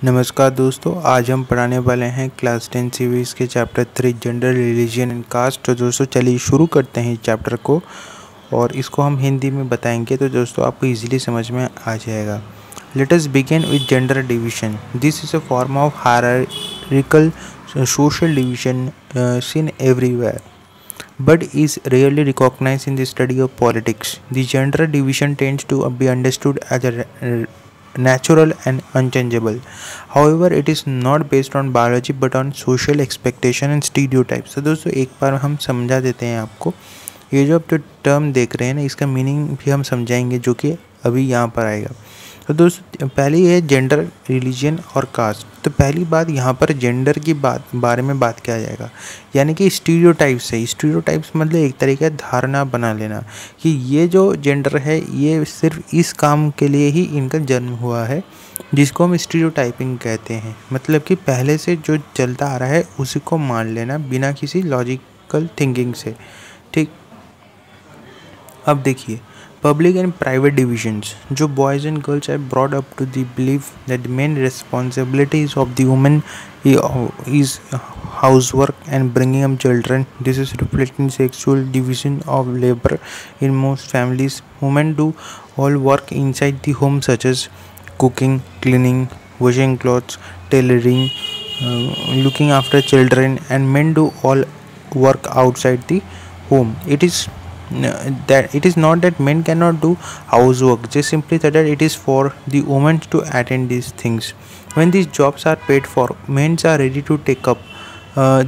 नमस्कार दोस्तों, आज हम पढ़ाने वाले हैं क्लास 10 सीरीज़ के chapter 3 gender, religion and caste. तो दोस्तों चलिए शुरू करते हैं इस चैप्टर को और इसको हम हिंदी में बताएंगे तो दोस्तों आपको इजीली समझ में आ जाएगा। Let us begin with gender division. This is a form of hierarchical social division seen everywhere but is rarely recognized in the study of politics. The gender division tends to be understood as natural and unchangeable. However, it is not based on biology but on social expectation and stereotypes. तो दोस्तों एक बार हम समझा देते हैं आपको। ये जो आप जो टर्म देख रहे हैं ना, इसका मीनिंग भी हम समझाएंगे जो कि अभी यहाँ पर आएगा। तो दोस्तों पहली है जेंडर, रिलीजन और कास्ट। तो पहली बात यहाँ पर जेंडर की बारे में बात किया जाएगा, यानी कि स्टीरियोटाइप्स है। स्टीरियोटाइप्स मतलब एक तरीके का धारणा बना लेना कि ये जो जेंडर है ये सिर्फ इस काम के लिए ही इनका जन्म हुआ है, जिसको हम स्टीरियोटाइपिंग कहते हैं। मतलब कि पहले से जो चलता आ रहा है उसी को मान लेना बिना किसी लॉजिकल थिंकिंग से। ठीक, अब देखिए पब्लिक एंड प्राइवेट डिविजन्स। जो boys and girls are brought up to the belief that main responsibilities of the women is housework and bringing up children. This is reflecting sexual division of labor in most families. Women do all work inside the home such as cooking, cleaning, washing clothes, tailoring, looking after children, and men do all work outside the home. It is not that men cannot do housework, just simply that it is for the women to attend these things. When these jobs are paid for, men are ready to take up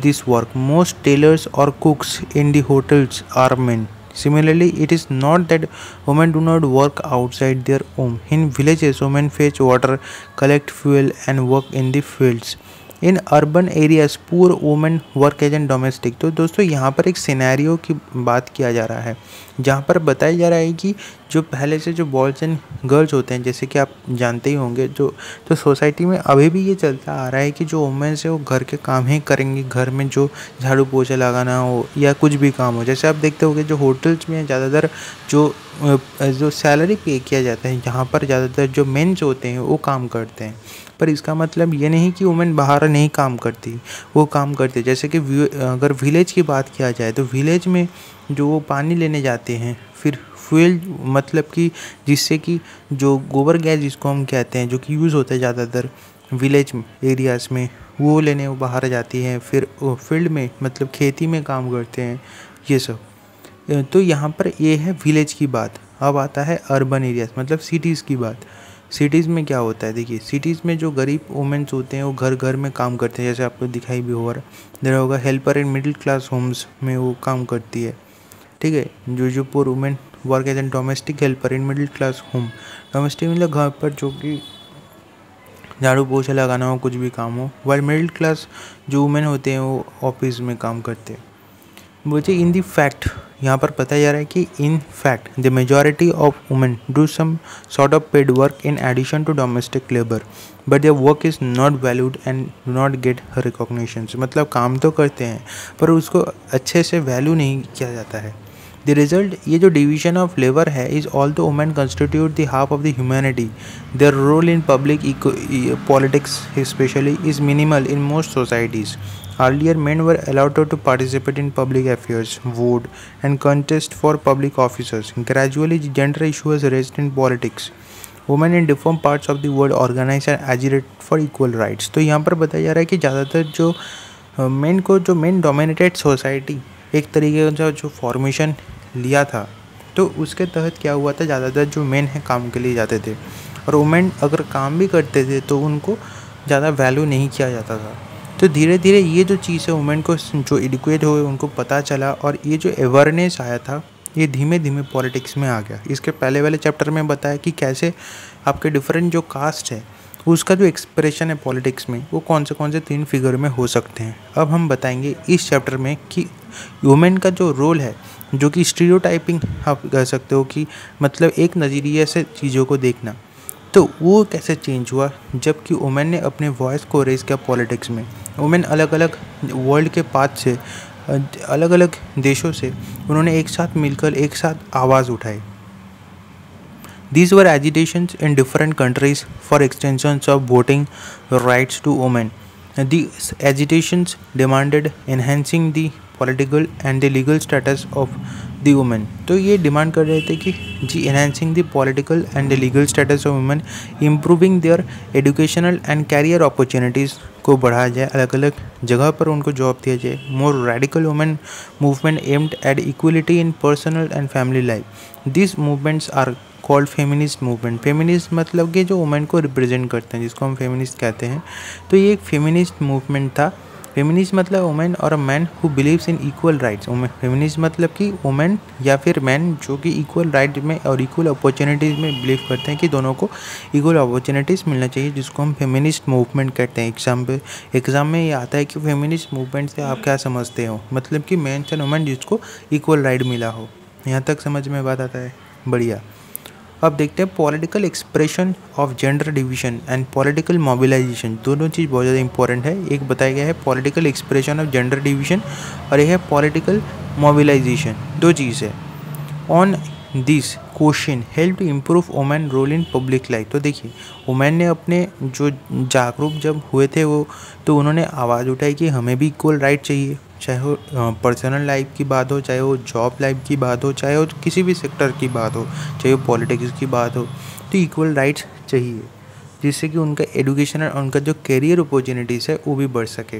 this work. Most tailors or cooks in the hotels are men. Similarly, it is not that women do not work outside their home. In villages, women fetch water, collect fuel, and work in the fields. In urban areas poor women work as an domestic. तो दोस्तों यहाँ पर एक scenario की बात किया जा रहा है, जहाँ पर बताया जा रहा है कि जो पहले से जो बॉयज़ एंड गर्ल्स होते हैं, जैसे कि आप जानते ही होंगे, जो सोसाइटी में अभी भी ये चलता आ रहा है कि जो वुमेन्स है वो घर के काम ही करेंगी। घर में जो झाड़ू पोछा लगाना हो या कुछ भी काम हो, जैसे आप देखते होंगे जो होटल्स में ज़्यादातर जो सैलरी पे किया जाता है, यहाँ पर ज़्यादातर जो मेन्स होते हैं वो काम करते हैं। पर इसका मतलब ये नहीं कि वुमेन बाहर नहीं काम करती, वो काम करते। जैसे कि अगर विलेज की बात किया जाए तो विलेज में जो वो पानी लेने जाते हैं, फिर फ्यूल मतलब कि जिससे कि जो गोबर गैस जिसको हम कहते हैं, जो कि यूज़ होता है ज़्यादातर विलेज एरियाज़ में, वो लेने वो बाहर जाती हैं। फिर फील्ड में मतलब खेती में काम करते हैं, ये सब। तो यहाँ पर ये है विलेज की बात। अब आता है अर्बन एरियाज़ मतलब सिटीज़ की बात। सिटीज़ में क्या होता है, देखिए सिटीज़ में जो गरीब वुमेन्स होते हैं वो घर घर में काम करते हैं, जैसे आपको दिखाई भी हो रहा होगा। Helper in middle class homes में वो काम करती है। ठीक है, जो poor women work as an domestic helper in middle class home. Domestic मतलब घर पर जो कि झाड़ू पोछा लगाना हो, कुछ भी काम हो। वाइल मिडिल क्लास जो वुमेन होते हैं वो ऑफिस में काम करते हैं। मुझे इन दी फैक्ट यहाँ पर बताया जा रहा है कि in fact the majority of women do some sort of paid work in addition to domestic labour but their work is not valued and do not get recognition. मतलब काम तो करते हैं पर उसको अच्छे से वैल्यू नहीं किया जाता है। द रिजल्ट, ये जो डिवीजन ऑफ लेबर है, is all the women constitute the half of the humanity. Their role in public politics specially is minimal in most societies. Earlier, men were allowed to participate in public affairs, vote, and contest for public offices. Gradually, the gender issue was raised in politics. Women in different parts of the world organize and agitate for equal rights. तो यहाँ पर बताया जा रहा है कि ज़्यादातर जो मेन डोमिनेटेड सोसाइटी एक तरीके का जो फॉर्मेशन लिया था, तो उसके तहत क्या हुआ था, ज़्यादातर जो मेन है काम के लिए जाते थे और वुमेन अगर काम भी करते थे तो उनको ज़्यादा वैल्यू नहीं किया जाता था। तो धीरे धीरे ये जो चीज़ है वुमेन को जो एडुकेट हुए उनको पता चला और ये जो अवेयरनेस आया था ये धीमे धीमे पॉलिटिक्स में आ गया। इसके पहले वाले चैप्टर में बताया कि कैसे आपके डिफरेंट जो कास्ट है उसका जो एक्सप्रेशन है पॉलिटिक्स में वो कौन से 3 फिगर में हो सकते हैं। अब हम बताएंगे इस चैप्टर में कि वुमेन का जो रोल है, जो कि स्टीरियोटाइपिंग आप कह सकते हो कि मतलब एक नज़रिए से चीज़ों को देखना, तो वो कैसे चेंज हुआ जबकि वुमेन ने अपने वॉइस को रेज किया पॉलिटिक्स में। वुमेन अलग अलग वर्ल्ड के पार्ट से, अलग अलग देशों से उन्होंने एक साथ मिलकर एक साथ आवाज़ उठाई। These were agitations in different countries for extensions of voting rights to women. These agitations demanded enhancing the political and the legal status of the women. तो ये डिमांड कर रहे थे कि जी enhancing the political and the legal status of women, improving their educational and career opportunities को बढ़ाया जाए, अलग अलग जगह पर उनको जॉब दिया जाए. More radical women movement aimed at equality in personal and family life. These movements are called feminist movement. Feminist मतलब कि जो वुमेन को रिप्रेजेंट करते हैं, जिसको हम फेमिनिस्ट कहते हैं. तो ये एक फेमिनिस्ट मूवमेंट था. फेमिनिस्ट मतलब वुमेन और a man who believes in equal rights. Feminist मतलब कि वुमेन या फिर मैन जो कि इक्वल राइट में और इक्वल अपॉर्चुनिटीज़ में बिलीव करते हैं कि दोनों को इक्वल अपॉर्चुनिटीज़ मिलना चाहिए, जिसको हम फेमिनिस्ट मूवमेंट कहते हैं. एग्जाम में ये आता है कि फेमिनिस्ट मूवमेंट से आप क्या समझते हो, मतलब कि मैन एंड वुमेन जिसको इक्वल राइट मिला हो. यहाँ तक समझ में बात आता है. बढ़िया. अब देखते हैं political expression of gender division and political mobilisation. दोनों चीज़ बहुत ज़्यादा इंपॉर्टेंट है. एक बताया गया है political expression of gender division और एक है पॉलिटिकल मोबिलाइजेशन. दो चीज़ है. On this question help to improve women role in public life. तो देखिए वुमेन ने अपने जो जागरूक जब हुए थे वो, तो उन्होंने आवाज़ उठाई कि हमें भी इक्वल राइट चाहिए, चाहे वो पर्सनल लाइफ की बात हो, चाहे वो जॉब लाइफ की बात हो, चाहे वो किसी भी सेक्टर की बात हो, चाहे वो पॉलिटिक्स की बात हो. तो इक्वल राइट्स चाहिए जिससे कि उनका एडुकेशन और उनका जो करियर अपॉर्चुनिटीज़ है वो भी बढ़ सके.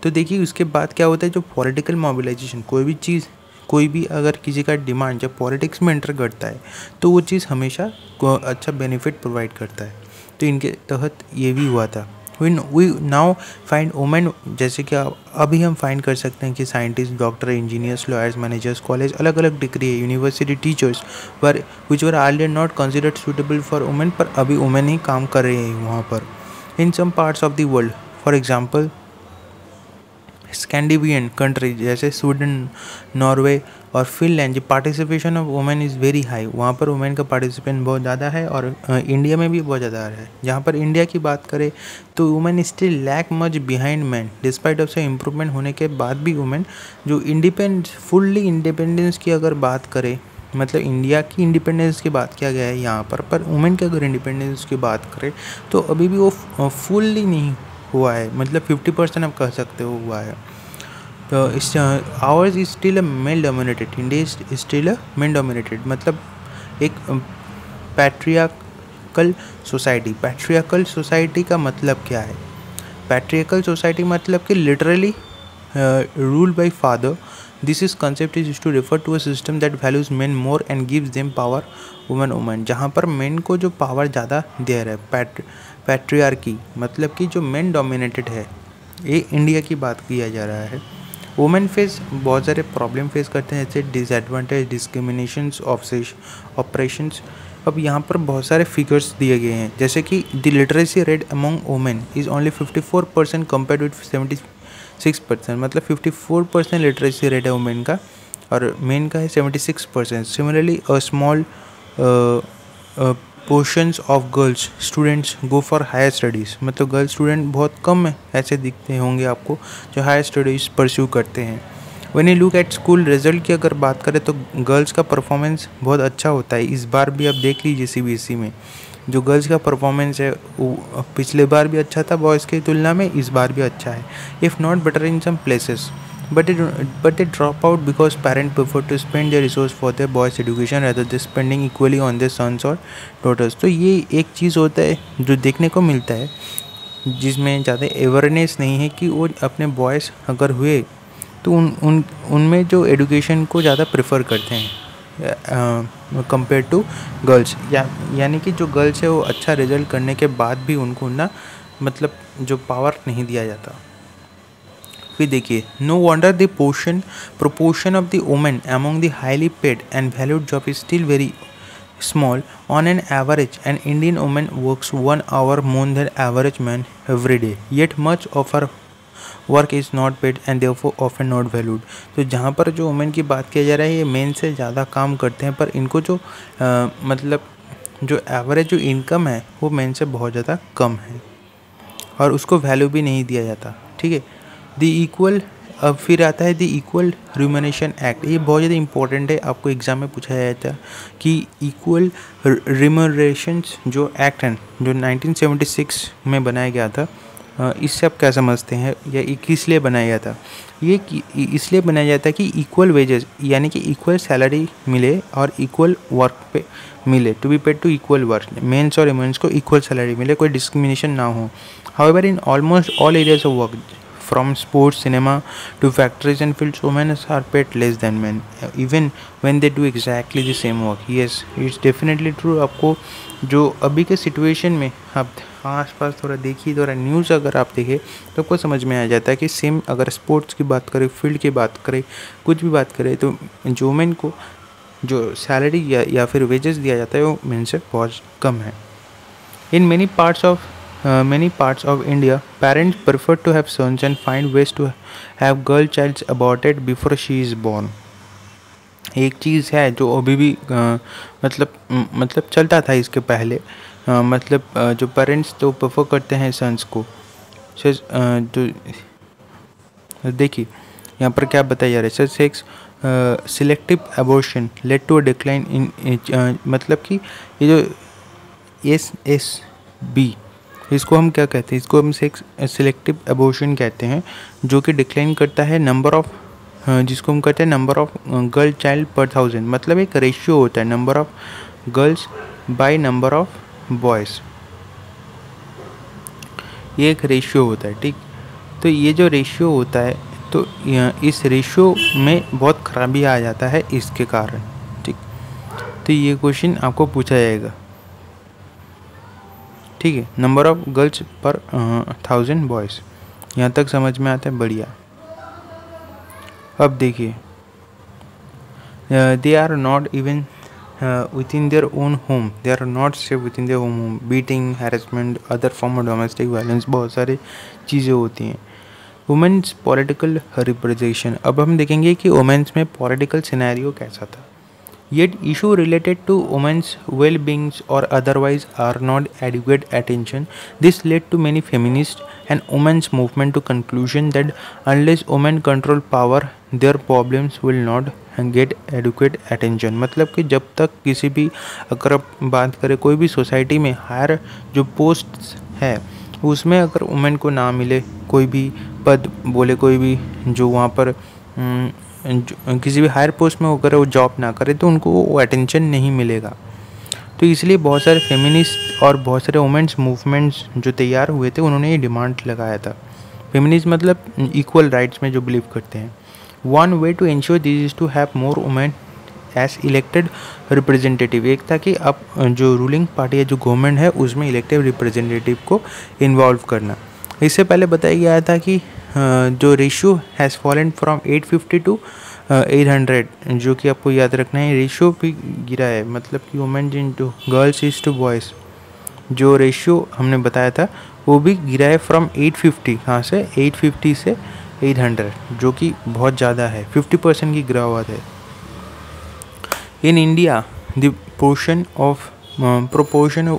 तो देखिए उसके बाद क्या होता है, जो पॉलिटिकल मोबिलाइजेशन, कोई भी चीज़, कोई भी अगर किसी का डिमांड जब पॉलिटिक्स में एंटर करता है तो वो चीज़ हमेशा अच्छा बेनिफिट प्रोवाइड करता है. तो इनके तहत ये भी हुआ था. वी नाउ फाइंड वुमेन, जैसे कि अभी हम फाइंड कर सकते हैं कि scientist, doctor, engineers, lawyers, managers, college, अलग अलग डिग्री है, यूनिवर्सिटी टीचर्स पर which were earlier not considered suitable for women, पर अभी वुमेन ही काम कर रहे हैं वहाँ पर. In some parts of the world, for example Scandinavian country जैसे स्वीडन, नॉर्वे और Finland, participation of women is very high. वहाँ पर वुमेन का पार्टिसिपेशन बहुत ज़्यादा है और इंडिया में भी बहुत ज़्यादा है. जहाँ पर इंडिया की बात करें तो women still lack much behind man. Despite of say improvement होने के बाद भी वुमेन जो फुल्ली इंडिपेंडेंस की अगर बात करें, मतलब इंडिया की इंडिपेंडेंस की बात किया गया है यहाँ पर वुमेन की अगर इंडिपेंडेंस की बात करें तो अभी भी वो फुल्ली नहीं हुआ है, मतलब 50% आप कह सकते हो हुआ है. तो इस hours is still a male dominated. India is still a male dominated, मतलब एक पैट्रियार्कल सोसाइटी. पैट्रियार्कल सोसाइटी का मतलब क्या है? पैट्रियार्कल सोसाइटी मतलब कि literally rule by father. This is concept is to refer to a system that values men more and gives them power women. जहाँ पर मेन को जो पावर ज़्यादा दे रहा है, पैट्रियार्की मतलब कि जो मेन डोमिनेटेड है, ये इंडिया की बात किया जा रहा है. वुमेन फेस बहुत सारे प्रॉब्लम फेस करते हैं, जैसे डिसएडवांटेज, डिस्क्रिमिनेशंस, ऑपरेशंस. अब यहाँ पर बहुत सारे फिगर्स दिए गए हैं, जैसे कि the literacy rate among women is only 54% compared with 76%. मतलब 54% लिटरेसी रेट है वुमेन का और मेन का है 76%. Similarly a small portions of girls students go for higher studies. मतलब गर्ल्स स्टूडेंट बहुत कम ऐसे दिखते होंगे आपको जो हायर स्टडीज़ परस्यू करते हैं. When you look at school result की अगर बात करें तो गर्ल्स का परफॉर्मेंस बहुत अच्छा होता है. इस बार भी आप देख लीजिए CBSE में जो गर्ल्स का परफॉर्मेंस है वो पिछले बार भी अच्छा था बॉयज़ की तुलना में, इस बार भी अच्छा है, if not better in some places. But they drop out because parents prefer to spend their resource for their boys' education rather than spending equally on their sons or daughters. तो ये एक चीज़ होता है जो देखने को मिलता है, जिसमें ज़्यादा अवेयरनेस नहीं है कि वो अपने बॉयज़ अगर हुए तो उनमें जो एडुकेशन को ज़्यादा प्रेफर करते हैं कंपेयर टू गर्ल्स. यानी कि जो गर्ल्स है वो अच्छा रिजल्ट करने के बाद भी उनको ना मतलब जो पावर नहीं दिया जाता. फिर देखिए, no wonder the proportion of the women among the highly paid and valued job is still very small. On an average an Indian women works 1 hour more than average man every day, yet much of her work is not paid and therefore often not valued. तो जहाँ पर जो women की बात किया जा रहा है ये मेन से ज़्यादा काम करते हैं, पर इनको जो मतलब जो एवरेज जो इनकम है वो मेन से बहुत ज़्यादा कम है और उसको वैल्यू भी नहीं दिया जाता. ठीक है. The equal अब फिर आता है द इक्वल रिम्यूनरेशन एक्ट। ये बहुत ज़्यादा इंपॉर्टेंट है, आपको एग्जाम में पूछा जाता है कि इक्वल रिम्यूनरेशन जो एक्ट है जो 1976 में बनाया गया था, इससे आप क्या समझते हैं या किस लिए बनाया गया था? ये इसलिए बनाया जाता है कि इक्वल वेजेस यानी कि इक्वल सैलरी मिले और इक्वल वर्क पे मिले, to be paid to equal work, men's और वुमेन्स को इक्वल सैलरी मिले, कोई डिस्क्रिमिनेशन ना हो। However in almost all areas of work from sports, cinema to factories and fields, women are paid less than men, even when they do exactly the same work. Yes, it's definitely true। आपको जो अभी के situation में आप आसपास थोड़ा देखिए, थोड़ा न्यूज़ अगर आप देखें तो आपको समझ में आ जाता है कि सेम अगर स्पोर्ट्स की बात करें, फील्ड की बात करें, कुछ भी बात करें, तो जो वुमेन को जो सैलरी या फिर वेजेस दिया जाता है वो मेन से बहुत कम है। इन many parts of India, parents prefer to have sons and find ways to have girl childs aborted before she is born। एक चीज़ है जो अभी भी मतलब चलता था इसके पहले, जो पेरेंट्स तो प्रेफर करते हैं सन्स को। तो देखिए यहाँ पर क्या बताया जा रहा है, sex selective abortion led to a decline in, मतलब कि ये जो SSB, इसको हम क्या कहते हैं, इसको हम सेक्स सिलेक्टिव एबॉर्शन कहते हैं, जो कि डिक्लाइन करता है नंबर ऑफ, जिसको हम कहते हैं नंबर ऑफ गर्ल चाइल्ड पर 1000। मतलब एक रेशियो होता है number of girls by number of boys, ये एक रेशियो होता है, ठीक। तो ये जो रेशियो होता है, तो इस रेशियो में बहुत खराबी आ जाता है इसके कारण, ठीक। तो ये क्वेश्चन आपको पूछा जाएगा, ठीक है। नंबर ऑफ गर्ल्स पर 1000 बॉयज़, यहाँ तक समझ में आता है, बढ़िया। अब देखिए they are not even within their own home, they are not safe within their own home, beating, harassment, other form of domestic violence, बहुत सारे चीज़ें होती हैं। वुमेन्स पॉलिटिकल रिप्रेजेंटेशन, अब हम देखेंगे कि वुमेन्स में पॉलिटिकल सिनेरियो कैसा था। Yet issue related to women's well-being or otherwise are not adequate attention. This led to many feminist and women's movement to conclusion that unless women control power, their problems will not get adequate attention। मतलब कि जब तक किसी भी, अगर आप बात करें कोई भी सोसाइटी में हायर जो पोस्ट है उसमें अगर वुमेन को ना मिले, कोई भी पद बोले, कोई भी जो वहाँ पर किसी भी हायर पोस्ट में होकर वो जॉब ना करे, तो उनको वो अटेंशन नहीं मिलेगा। तो इसलिए बहुत सारे फेमिनिस्ट और बहुत सारे वुमेन्स मूवमेंट्स जो तैयार हुए थे, उन्होंने ये डिमांड लगाया था। फेमिनिस्ट मतलब इक्वल राइट्स में जो बिलीव करते हैं। One way to ensure this is to have more women as elected representative. एक था कि अब जो रूलिंग पार्टी है, जो गवर्नमेंट है, उसमें इलेक्टेड रिप्रेजेंटेटिव को इन्वॉल्व करना। इससे पहले बताया गया था कि जो ratio has fallen from 850 to 800, जो कि आपको याद रखना है, रेशियो भी गिरा है, मतलब कि women in to girls is to boys, जो रेशियो हमने बताया था वो भी गिरा है फ्रॉम 850, कहाँ से 850 से 800, जो कि बहुत ज़्यादा है, 50% की गिरावट है। In India the proportion of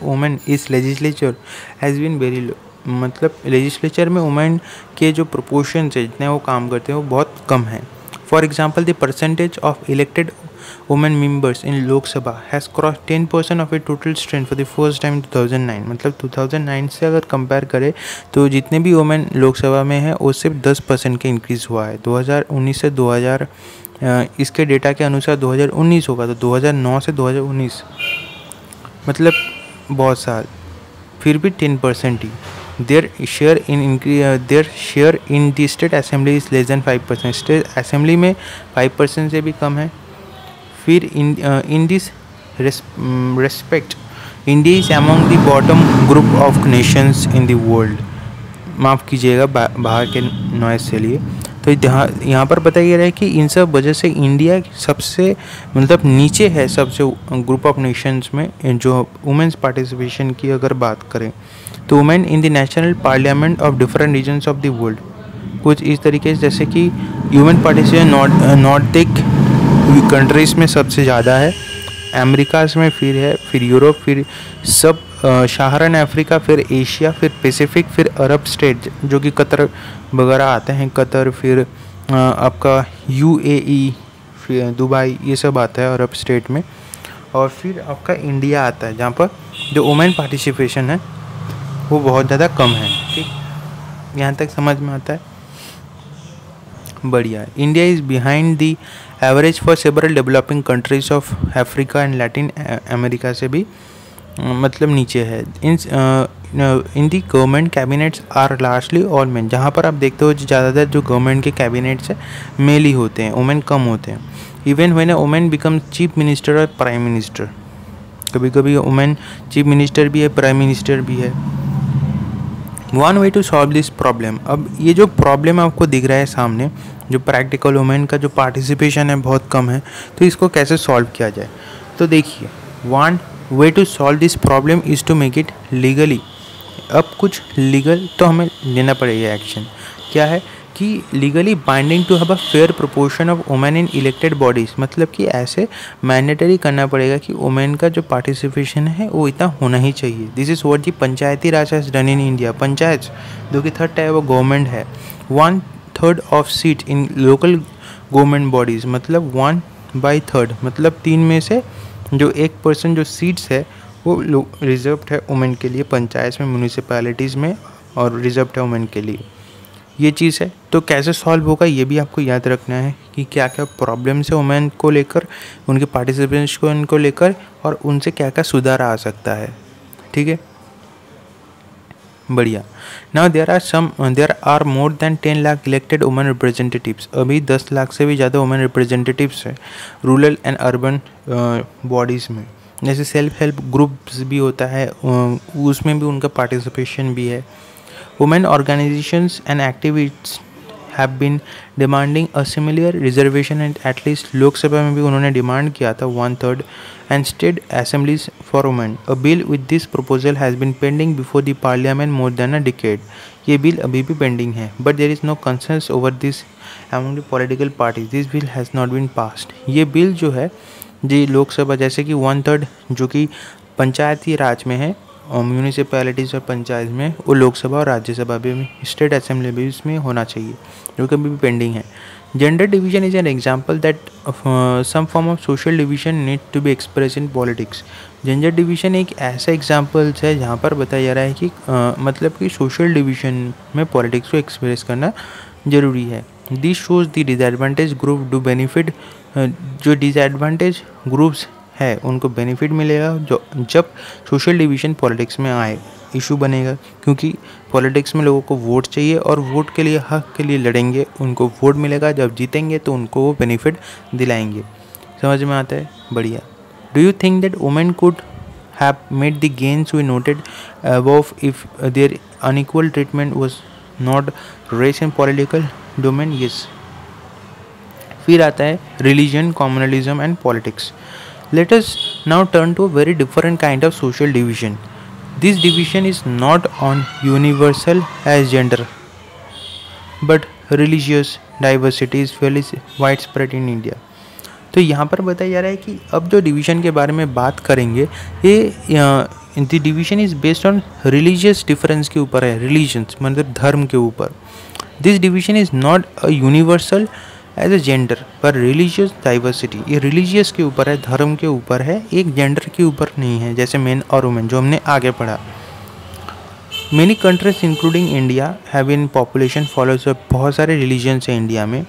women is legislature has been very low. मतलब लेजिस्लेचर में वुमेन के जो प्रोपोर्शन है, जितने वो काम करते हैं, वो बहुत कम है। For example the percentage of elected women members in Lok Sabha has cross 10% of A total strength for the first time 2009। मतलब 2009 से अगर कंपेयर करें तो जितने भी वुमेन लोकसभा में है वो सिर्फ 10% का इंक्रीज़ हुआ है। 2019 से 2000 इसके डेटा के अनुसार 2019 होगा, तो 2009 से 2019 मतलब बहुत साल, फिर भी 10% ही। their share in the state assembly is less than 5%। State assembly में 5% से भी कम है। फिर in this respect India is among the bottom group of nations in the world। माफ़ कीजिएगा बाहर के नॉइज़ के लिए। तो यहाँ पर बताया गया है कि इन सब वजह से इंडिया सबसे मतलब नीचे है सबसे ग्रुप ऑफ नेशंस में, जो वुमेन्स पार्टिसिपेशन की अगर बात करें तो women in the national parliament of different regions of the world, कुछ इस तरीके से जैसे कि ह्यूमन पार्टिसिपेशन नॉर्डिक कंट्रीज़ में सबसे ज़्यादा है, अमेरिकाज में फिर है, फिर यूरोप, फिर सब सहारन अफ्रीका, फिर एशिया, फिर पैसिफिक, फिर अरब स्टेट जो कि कतर वगैरह आते हैं, कतर, फिर आपका UAE, फिर दुबई, ये सब आता है अरब स्टेट में। और फिर आपका इंडिया आता है जहाँ पर जो वुमेन पार्टिसिपेशन है वो बहुत ज़्यादा कम है। ठीक, यहाँ तक समझ में आता है? बढ़िया। India is behind the average for several developing countries of Africa and Latin America से भी मतलब नीचे है। In the government cabinets are largely all men, जहाँ पर आप देखते हो ज़्यादातर जो गवर्नमेंट के कैबिनेट्स हैं मेल ही होते हैं, वुमेन कम होते हैं। Even when a women become chief minister और प्राइम मिनिस्टर, कभी कभी वुमेन चीफ मिनिस्टर भी है, प्राइम मिनिस्टर भी है। One way to solve this problem, अब ये जो प्रॉब्लम आपको दिख रहा है सामने, जो प्रैक्टिकल वुमेन का जो पार्टिसिपेशन है बहुत कम है, तो इसको कैसे सॉल्व किया जाए? तो देखिए, one way to solve this problem is to make it legally. अब कुछ लीगल तो हमें लेना पड़ेगा एक्शन। क्या है कि legally binding to have a fair proportion of women in elected bodies, मतलब कि ऐसे मैंडेटरी करना पड़ेगा कि वुमेन का जो पार्टिसिपेशन है वो इतना होना ही चाहिए। This is what the Panchayati Raj has done in India. Panchayat जो कि थर्ड टाइप ऑफ गवर्नमेंट है, 1/3 of seat in local government bodies, मतलब 1/3, मतलब 3 में से जो 1% जो सीट्स है वो रिजर्व्ड है वुमेन के लिए पंचायत में, म्यूनिसिपैलिटीज़ में, और रिजर्व्ड है वुमेन के लिए। ये चीज़ है। तो कैसे सॉल्व होगा ये भी आपको याद रखना है कि क्या क्या प्रॉब्लम्स है वुमेन को लेकर, उनके पार्टिसिपेशन को लेकर, और उनसे क्या क्या सुधार आ सकता है। ठीक है, बढ़िया। Now there are more than 10 lakh elected women representatives. अभी 10 लाख से भी ज़्यादा वुमेन रिप्रेजेंटेटिव्स हैं रूरल एंड अर्बन बॉडीज़ में। जैसे सेल्फ हेल्प ग्रुप्स भी होता है, उसमें भी उनका पार्टिसिपेशन भी है। Women organisations and activists have been demanding a similar reservation, and at least Lok Sabha में भी उन्होंने डिमांड किया था 1/3 and state assemblies for women. A bill with this proposal has been pending before the parliament more than a decade. ये bill अभी भी pending है, but there is no consensus over this among the political parties. This bill has not been passed. ये bill जो है जी लोकसभा, जैसे कि 1/3 जो कि पंचायती राज में है और म्यूनिसिपैलिटीज़ और पंचायत में, वो लोकसभा और राज्यसभा भी, स्टेट असेंबली भी इसमें होना चाहिए, जो कि अभी भी पेंडिंग है। Gender division is an example that some form of social division need to be express in politics. Gender division एक ऐसा एग्जाम्पल्स है जहाँ पर बताया जा रहा है कि मतलब कि सोशल डिवीजन में पॉलिटिक्स को एक्सप्रेस करना ज़रूरी है। This shows the disadvantage group do benefit, जो डिसएडवांटेज ग्रुप्स है उनको बेनिफिट मिलेगा जो जब सोशल डिवीज़न पॉलिटिक्स में आए, इशू बनेगा, क्योंकि पॉलिटिक्स में लोगों को वोट चाहिए और वोट के लिए, हक के लिए लड़ेंगे, उनको वोट मिलेगा, जब जीतेंगे तो उनको वो बेनिफिट दिलाएंगे। समझ में आता है? बढ़िया। Do you think that women could have made the gains we noted above if their unequal treatment was not raised in political domain? Yes. फिर आता है religion, communalism and politics. Let us now turn to a very different kind of social division. This division is not on universal as gender, but religious diversity is fairly widespread in India. तो यहाँ पर बताया जा रहा है कि अब जो डिवीज़न के बारे में बात करेंगे, ये the division is based on religious difference के ऊपर है, रिलीजन्स मतलब धर्म के ऊपर। This division is not a universal as a gender पर रिलीजियस डाइवर्सिटी, ये रिलीजियस के ऊपर है, धर्म के ऊपर है, एक जेंडर के ऊपर नहीं है, जैसे मेन और वुमेन जो हमने आगे पढ़ा। Many countries including India have in population followers, बहुत सारे रिलीजन्स हैं इंडिया में।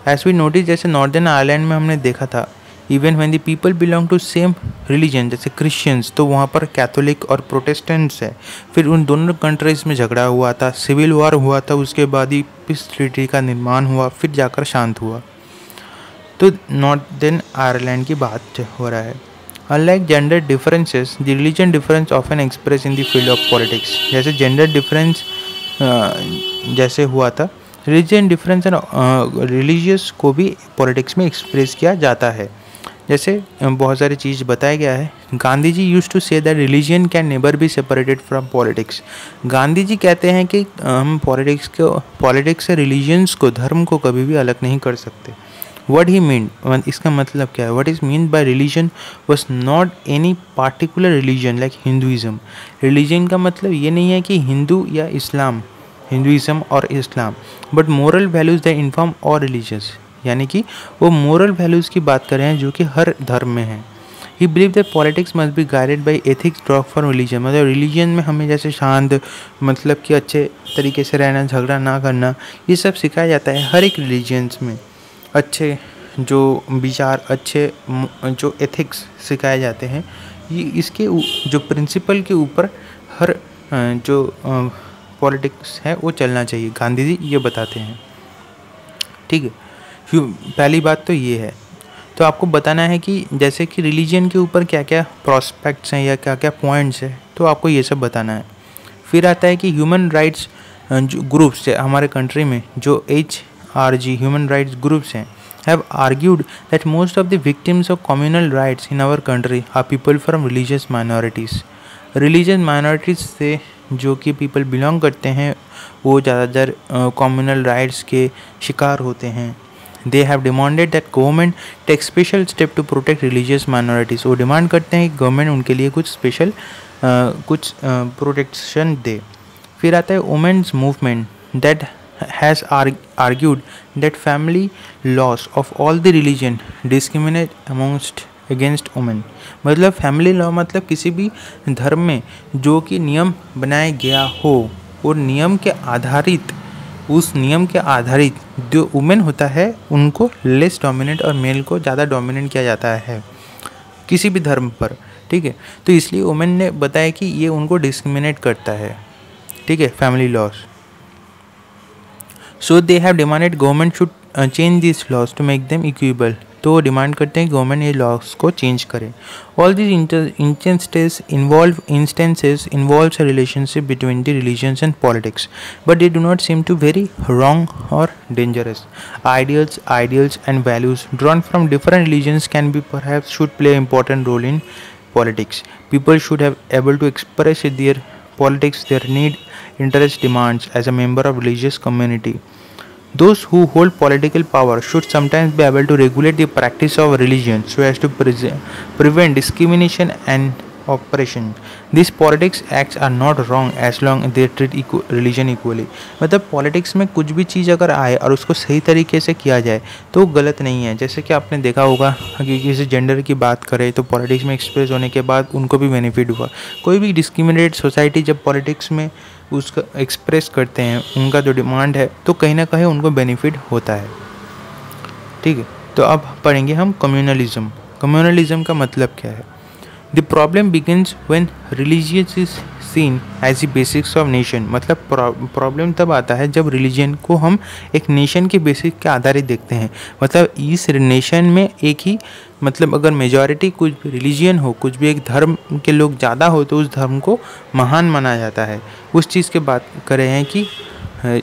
एज वी नोटिस, जैसे नॉर्दर्न आयरलैंड में हमने देखा था, even when the people belong to same religion, जैसे क्रिश्चियंस, तो वहाँ पर कैथोलिक और प्रोटेस्टेंट्स है। फिर उन दोनों कंट्रीज़ में झगड़ा हुआ था, सिविल वॉर हुआ था, उसके बाद ही पीस ट्रीटी का निर्माण हुआ, फिर जाकर शांत हुआ। तो नॉर्दर्न आयरलैंड की बात हो रहा है। Unlike gender differences, the religion difference often express in the field of politics. जैसे जेंडर डिफरेंस जैसे हुआ था, रिलीजन डिफरेंस एंड रिलीजियस को भी पॉलिटिक्स में एक्सप्रेस किया जाता है। जैसे बहुत सारी चीज़ बताया गया है। Gandhi ji used to say that religion can never be separated from politics. Gandhi ji कहते हैं कि हम पॉलिटिक्स से रिलीजन्स को, धर्म को कभी भी अलग नहीं कर सकते। व्हाट ही मीन, इसका मतलब क्या है? What is mean by religion was not any particular religion like Hinduism. Religion का मतलब ये नहीं है कि हिंदू या इस्लाम हिंदुइज्म और इस्लाम, but moral values the inform और रिलीजियस, यानी कि वो मोरल वैल्यूज़ की बात कर रहे हैं जो कि हर धर्म में हैं। ही believe that politics must be guided by ethics drop from religion, मतलब रिलीजन में हमें जैसे शांत, मतलब कि अच्छे तरीके से रहना, झगड़ा ना करना, ये सब सिखाया जाता है हर एक रिलीजन्स में। अच्छे जो विचार, अच्छे जो एथिक्स सिखाए जाते हैं, ये इसके जो प्रिंसिपल के ऊपर हर जो पॉलिटिक्स है वो चलना चाहिए, गांधी जी ये बताते हैं। ठीक है, पहली बात तो ये है। तो आपको बताना है कि जैसे कि रिलीजन के ऊपर क्या क्या प्रोस्पेक्ट्स हैं या क्या क्या पॉइंट्स हैं, तो आपको ये सब बताना है। फिर आता है कि ह्यूमन राइट्स जो ग्रुप्स है हमारे कंट्री में, जो HRG ह्यूमन राइट्स ग्रुप्स हैं, have argued that most of the victims of communal rights in our country are people from religious minorities. Religious minorities से जो कि people belong करते हैं वो ज़्यादातर communal rights के शिकार होते हैं। They have demanded that government take special step to protect religious minorities. वो डिमांड करते हैं कि गवर्नमेंट उनके लिए कुछ स्पेशल कुछ प्रोटेक्शन दे। फिर आता है women's movement that has argued that family laws of all the religion discriminate against women. मतलब फैमिली लॉ मतलब किसी भी धर्म में जो कि नियम बनाया गया हो और नियम के आधारित, उस नियम के आधारित जो वुमेन होता है उनको लेस डोमिनेट और मेल को ज़्यादा डोमिनेट किया जाता है किसी भी धर्म पर। ठीक है, तो इसलिए वुमेन ने बताया कि ये उनको डिस्क्रिमिनेट करता है। ठीक है, family laws. So they have demanded government should change this laws to make them equitable. तो वो डिमांड करते हैं गवर्नमेंट ये लॉज को चेंज करे। All this instances involves a relationship between the religions and politics, but they do not seem to very wrong और dangerous. Ideals and values drawn from different religions can be perhaps should play an important role in politics. People should have able to express their politics, their need, interest, demands as a member of religious community. Those who hold political power should sometimes be able to regulate the practice of religion so as to prevent discrimination and oppression. These politics acts are not wrong as long as they treat religion equally. मतलब politics में कुछ भी चीज़ अगर आए और उसको सही तरीके से किया जाए तो गलत नहीं है। जैसे कि आपने देखा होगा कि किसी जेंडर की बात करें तो पॉलिटिक्स में एक्सप्रेस होने के बाद उनको भी बेनिफिट हुआ। कोई भी डिस्क्रिमिनेटेड सोसाइटी जब पॉलिटिक्स में उसका एक्सप्रेस करते हैं, उनका जो डिमांड है, तो कहीं ना कहीं उनको बेनिफिट होता है। ठीक है, तो अब पढ़ेंगे हम कम्युनलिज्म। कम्युनलिज्म का मतलब क्या है? The problem begins when religious is seen as the basics of nation. मतलब प्रॉब्लम तब आता है जब रिलीजन को हम एक नेशन के बेसिक के आधारित देखते हैं। मतलब इस नेशन में एक ही, मतलब अगर मेजॉरिटी कुछ भी रिलीजियन हो, कुछ भी एक धर्म के लोग ज़्यादा हो तो उस धर्म को महान माना जाता है। उस चीज़ की बात कर रहे हैं कि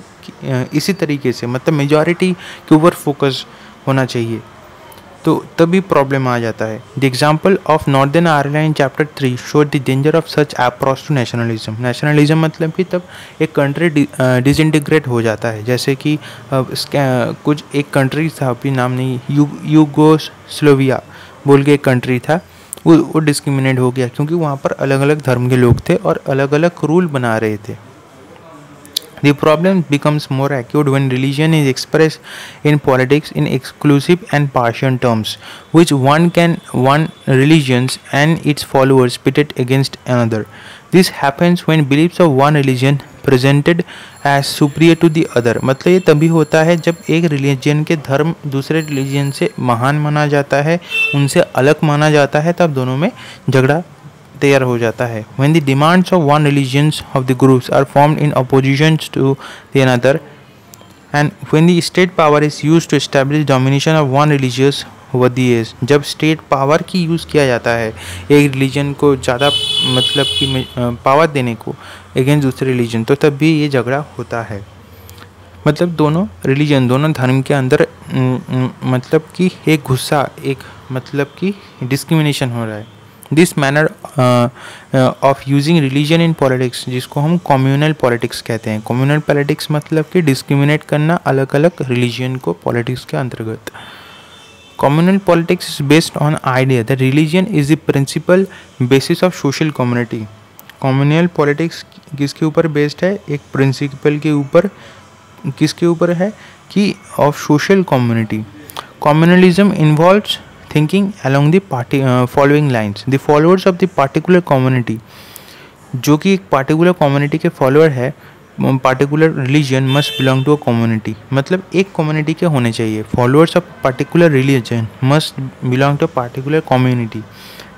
इसी तरीके से मतलब मेजॉरिटी के ऊपर फोकस होना चाहिए, तो तभी प्रॉब्लम आ जाता है। The example of northern Ireland chapter 3 show the danger of such approach to nationalism. Nationalism मतलब कि तब एक कंट्री डिसइंटीग्रेट हो जाता है। जैसे कि कुछ एक कंट्री था, अभी नाम नहीं, यूगोस्लाविया बोल के एक कंट्री था, वो डिस्क्रिमिनेट हो गया क्योंकि वहाँ पर अलग अलग धर्म के लोग थे और अलग अलग रूल बना रहे थे। The problem becomes more acute when religion is expressed in politics in exclusive and partial terms, which one religions and its followers pitted against another. This happens when beliefs of one religion presented as superior to the other. मतलब ये तभी होता है जब एक religion के धर्म दूसरे रिलीजन से महान माना जाता है, उनसे अलग माना जाता है, तब दोनों में झगड़ा तैयार हो जाता है। When the demands of one religions of the groups are formed in opposition to the another, and when the state power is used to establish domination of one religious over the others, जब state power की use किया जाता है एक religion को ज़्यादा मतलब कि पावर देने को अगेंस्ट दूसरे रिलीजन, तो तब भी ये झगड़ा होता है। मतलब दोनों रिलीजन, दोनों धर्म के अंदर मतलब कि एक गुस्सा, एक मतलब कि डिस्क्रिमिनेशन हो रहा है। This manner of using religion in politics, जिसको हम कम्युनल पॉलिटिक्स कहते हैं। कम्युनल पॉलिटिक्स मतलब कि डिस्क्रिमिनेट करना अलग अलग रिलीजन को पॉलिटिक्स के अंतर्गत। Communal politics is based on idea that religion is the principal basis of social community. Communal politics किसके ऊपर बेस्ड है? एक प्रिंसिपल के ऊपर, किसके ऊपर है कि of social community. Communalism involves thinking along the following lines, the followers of the particular community, जो कि एक पार्टिकुलर कम्युनिटी के फॉलोअर है, particular religion must belong to a community, मतलब एक कम्युनिटी के होने चाहिए। Followers of particular religion must belong to a particular community,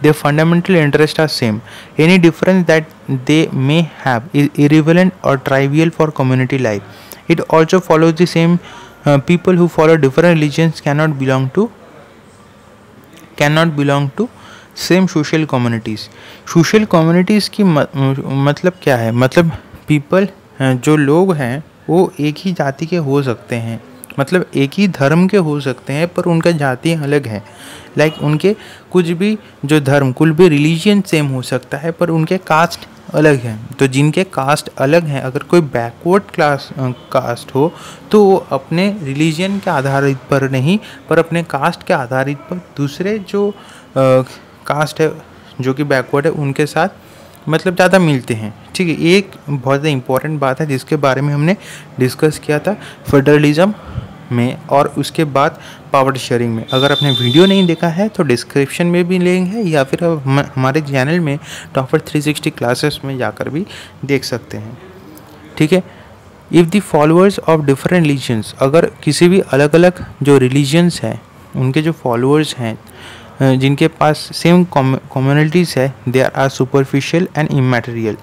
their fundamental interests are same, any difference that they may have is irrelevant or trivial for community life. It also follows the same people who follow different religions cannot belong to same social communities. Social communities की मतलब क्या है? मतलब people जो लोग हैं वो एक ही जाति के हो सकते हैं, मतलब एक ही धर्म के हो सकते हैं, पर उनका जाति अलग है। लाइक उनके कुछ भी जो धर्म, कुछ भी रिलीजन सेम हो सकता है, पर उनके कास्ट अलग हैं। तो जिनके कास्ट अलग हैं, अगर कोई बैकवर्ड कास्ट हो तो वो अपने रिलीजन के आधारित पर नहीं, पर अपने कास्ट के आधारित पर दूसरे जो कास्ट है जो कि बैकवर्ड है उनके साथ मतलब ज़्यादा मिलते हैं। ठीक है, एक बहुत ज़्यादा इंपॉर्टेंट बात है जिसके बारे में हमने डिस्कस किया था फेडरलिज्म में और उसके बाद पावर शेयरिंग में। अगर आपने वीडियो नहीं देखा है तो डिस्क्रिप्शन में भी लिंक है, या फिर हमारे चैनल में टॉपर 360 क्लासेस में जाकर भी देख सकते हैं। ठीक है, if the followers of different religions, अगर किसी भी अलग अलग जो रिलीजन्स हैं उनके जो फॉलोअर्स हैं जिनके पास सेम कम्युनिटीज़ है, they are superficial and immaterial,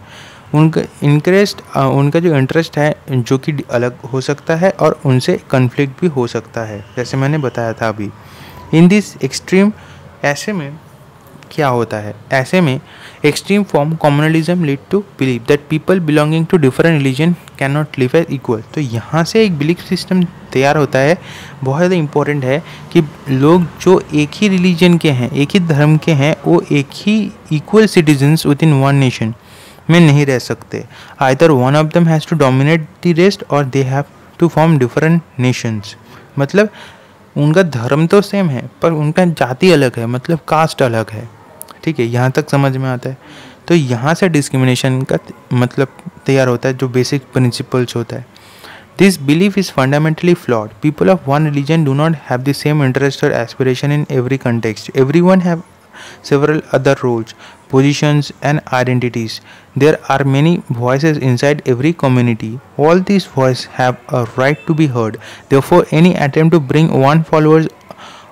उनका जो इंटरेस्ट है जो कि अलग हो सकता है और उनसे कन्फ्लिक्ट भी हो सकता है, जैसे मैंने बताया था अभी। इन दिस एक्सट्रीम, ऐसे में क्या होता है? ऐसे में extreme form communalism lead to believe that people belonging to different religion can not live as equal. तो यहाँ से एक बिलीफ सिस्टम तैयार होता है, बहुत ज़्यादा इंपॉर्टेंट है कि लोग जो एक ही रिलीजन के हैं, एक ही धर्म के हैं, वो एक ही equal citizens within one nation में नहीं रह सकते। Either one of them has to dominate the rest और they have to form different nations. मतलब उनका धर्म तो सेम है पर उनका जाति अलग है, मतलब कास्ट अलग है। ठीक है, यहाँ तक समझ में आता है। तो यहाँ से डिस्क्रिमिनेशन का मतलब तैयार होता है, जो बेसिक प्रिंसिपल्स होता है। This belief is fundamentally flawed. People of one religion do not have the same interest और aspiration in every context. Every one have several other roles, positions and identities. There are many voices inside every community. All these voices have a right to be heard. Therefore, any attempt to bring one followers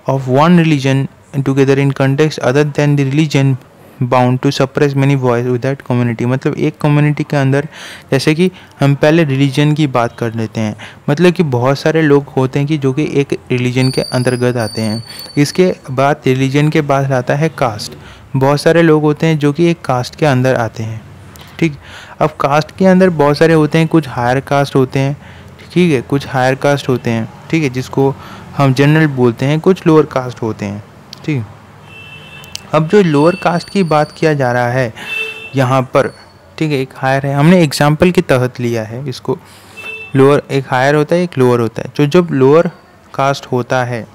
of one religion together in context other than the religion bound to suppress many voices with that community. मतलब एक community के अंदर, जैसे कि हम पहले religion की बात कर लेते हैं, मतलब कि बहुत सारे लोग होते हैं कि जो कि एक रिलीजन के अंतर्गत आते हैं। इसके बाद रिलीजन के बाद आता है कास्ट। बहुत सारे लोग होते हैं जो कि एक कास्ट के अंदर आते हैं। ठीक, अब कास्ट के अंदर बहुत सारे होते हैं, कुछ हायर कास्ट होते हैं, ठीक है, कुछ हायर कास्ट होते हैं, ठीक है, जिसको हम जनरल बोलते हैं, कुछ लोअर कास्ट होते हैं। ठीक, अब जो लोअर कास्ट की बात किया जा रहा है यहाँ पर, ठीक है, एक हायर है, हमने एग्जाम्पल के तहत लिया है इसको। लोअर, एक हायर होता है, एक लोअर होता है। जो जब लोअर कास्ट होता है,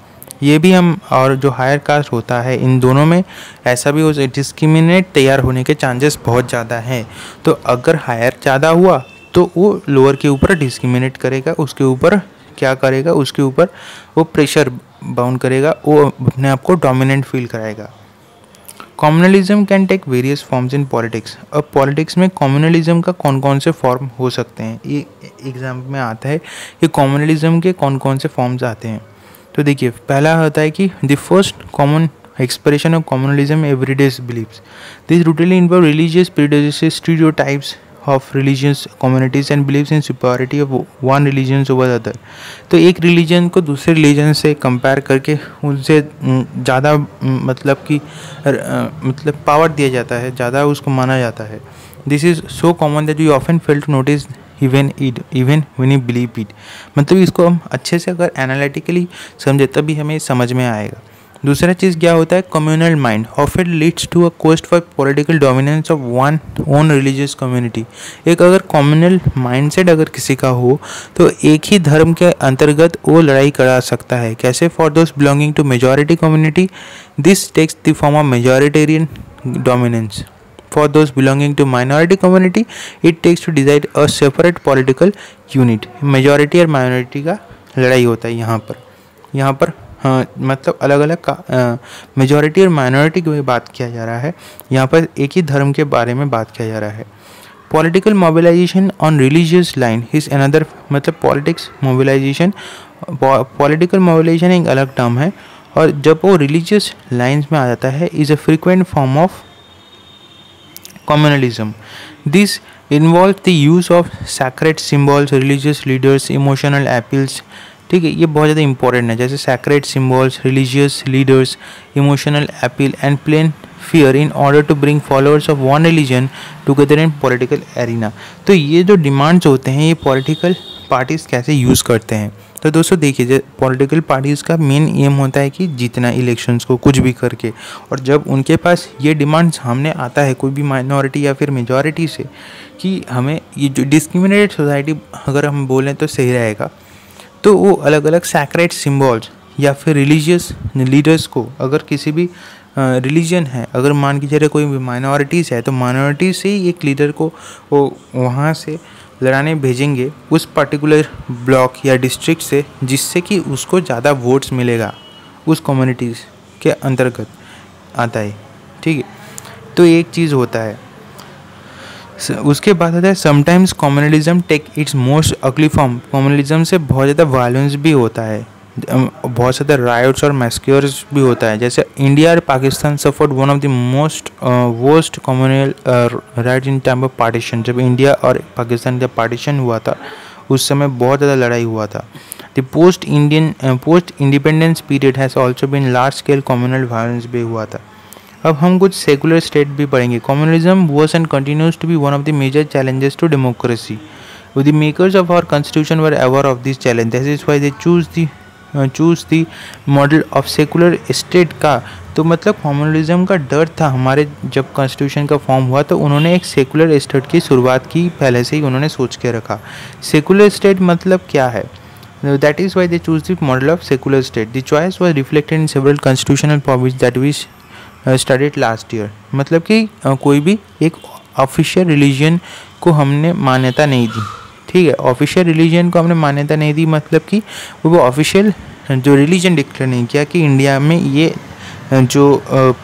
ये भी हम, और जो हायर कास्ट होता है, इन दोनों में ऐसा भी हो डिस्क्रिमिनेट तैयार होने के चांसेस बहुत ज़्यादा हैं। तो अगर हायर ज़्यादा हुआ तो वो लोअर के ऊपर डिस्क्रिमिनेट करेगा, उसके ऊपर क्या करेगा, उसके ऊपर वो प्रेशर बाउंड करेगा, वो अपने आप को डोमिनेंट फील कराएगा। Communalism can take various forms in politics. अब पॉलिटिक्स में कम्युनलिज्म का कौन कौन से फॉर्म हो सकते हैं, ये एग्जाम में आता है कि कम्युनलिज्म के कौन कौन से फॉर्म्स आते हैं। तो देखिए, पहला होता है कि the first common expression of communalism everyday beliefs. This routinely involve religious prejudices, stereotypes of religious communities and beliefs in superiority of one religion over the other. तो एक रिलीजन को दूसरे रिलीजन से कंपेयर करके उनसे ज़्यादा मतलब कि मतलब पावर दिया जाता है, ज़्यादा उसको माना जाता है। This is so common that you often fail to notice even when you believe it. मतलब इसको हम अच्छे से अगर एनालिटिकली समझे तभी हमें समझ में आएगा। दूसरा चीज़ क्या होता है, communal mind often leads to a quest for political dominance of one own religious community. एक अगर कम्युनल माइंडसेट अगर किसी का हो तो एक ही धर्म के अंतर्गत वो लड़ाई करा सकता है। कैसे? For those belonging to majority community this takes the form of majoritarian dominance. for those belonging to minority community, it takes to decide a separate political unit. Majority और minority का लड़ाई होता है यहाँ पर हाँ, मतलब अलग अलग का मेजॉरिटी और माइनॉरिटी की बात किया जा रहा है, यहाँ पर एक ही धर्म के बारे में बात किया जा रहा है. Political mobilisation on religious line is another, मतलब पॉलिटिक्स मोबिलाइजेशन, पॉलिटिकल मोबिलाइजेशन एक अलग टर्म है, और जब वो रिलीजियस लाइन्स में आ जाता है is a frequent form of communalism. This involve the use of sacred symbols, religious leaders, emotional appeals. ठीक है, ये बहुत ज़्यादा इंपॉर्टेंट है, जैसे sacred symbols, religious leaders, emotional appeal and plain fear in order to bring followers of one religion together in political arena. तो ये जो डिमांड्स होते हैं ये पॉलिटिकल पार्टीज़ कैसे यूज़ करते हैं. तो दोस्तों देखिए, पॉलिटिकल पार्टीज़ का मेन एम होता है कि जीतना इलेक्शंस को कुछ भी करके, और जब उनके पास ये डिमांड सामने आता है कोई भी माइनॉरिटी या फिर मेजॉरिटी से कि हमें ये जो डिस्क्रिमिनेटेड सोसाइटी अगर हम बोलें तो सही रहेगा, तो वो अलग अलग सैक्रेड सिम्बॉल्स या फिर रिलीजियस लीडर्स को, अगर किसी भी रिलीजन है, अगर मान के चले कोई भी माइनॉरिटीज़ है तो माइनॉरिटी से ही एक लीडर को वो वहाँ से लड़ाने भेजेंगे उस पर्टिकुलर ब्लॉक या डिस्ट्रिक्ट से, जिससे कि उसको ज़्यादा वोट्स मिलेगा उस कम्युनिटीज़ के अंतर्गत आता है. ठीक है, तो एक चीज़ होता है. उसके बाद आता है sometimes communalism take its most ugly form. Communalism से बहुत ज़्यादा वायलेंस भी होता है, बहुत ज़्यादा राइट्स और मैस्क्योर्स भी होता है. जैसे इंडिया और Pakistan suffered one of the most worst communal riots in time of partition. जब इंडिया और पाकिस्तान का पार्टीशन हुआ था उस समय बहुत ज़्यादा लड़ाई हुआ था. The post independence period has also been large scale communal violence भी हुआ था. अब हम कुछ सेकुलर स्टेट भी पढ़ेंगे. Communalism was and continues to be one of the major challenges to democracy. The makers of our constitution were aware of this challenge. That is why they choose the model of secular state का. तो मतलब communalism का डर था हमारे, जब constitution का form हुआ तो उन्होंने एक सेकुलर स्टेट की शुरुआत की, पहले से ही उन्होंने सोच के रखा. सेकुलर स्टेट मतलब क्या है? That is why they choose the model of secular state. The choice was reflected in several constitutional provisions that we studied last year. मतलब कि कोई भी एक ऑफिशियल रिलीजन को हमने मान्यता नहीं दी. ठीक है, ऑफिशियल रिलीजन को हमने मान्यता नहीं दी, मतलब कि वो ऑफिशियल जो रिलीजन डिक्लेयर नहीं किया कि इंडिया में ये जो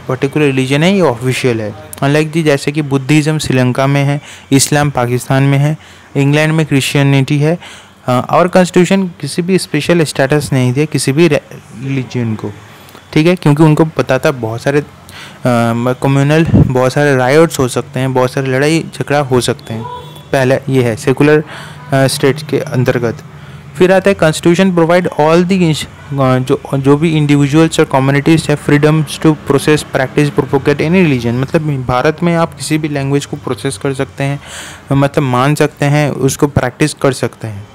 पर्टिकुलर रिलीजन है ये ऑफिशियल है. अनलाइक जी, जैसे कि बुद्धिज़्म श्रीलंका में है, इस्लाम पाकिस्तान में है, इंग्लैंड में क्रिश्चियनिटी है. और कॉन्स्टिट्यूशन किसी भी स्पेशल स्टेटस नहीं दिया किसी भी रिलीजन को. ठीक है, क्योंकि उनको पता था बहुत सारे कम्युनल बहुत सारे राइट्स हो सकते हैं, बहुत सारे लड़ाई झगड़ा हो सकते हैं. पहले ये है सेकुलर स्टेट के अंतर्गत. फिर आता है कॉन्स्टिट्यूशन प्रोवाइड ऑल दी जो भी इंडिविजुअल्स और कम्युनिटीज है freedoms to process practice propagate any religion. मतलब भारत में आप किसी भी लैंग्वेज को प्रोसेस कर सकते हैं, मतलब मान सकते हैं, उसको प्रैक्टिस कर सकते हैं.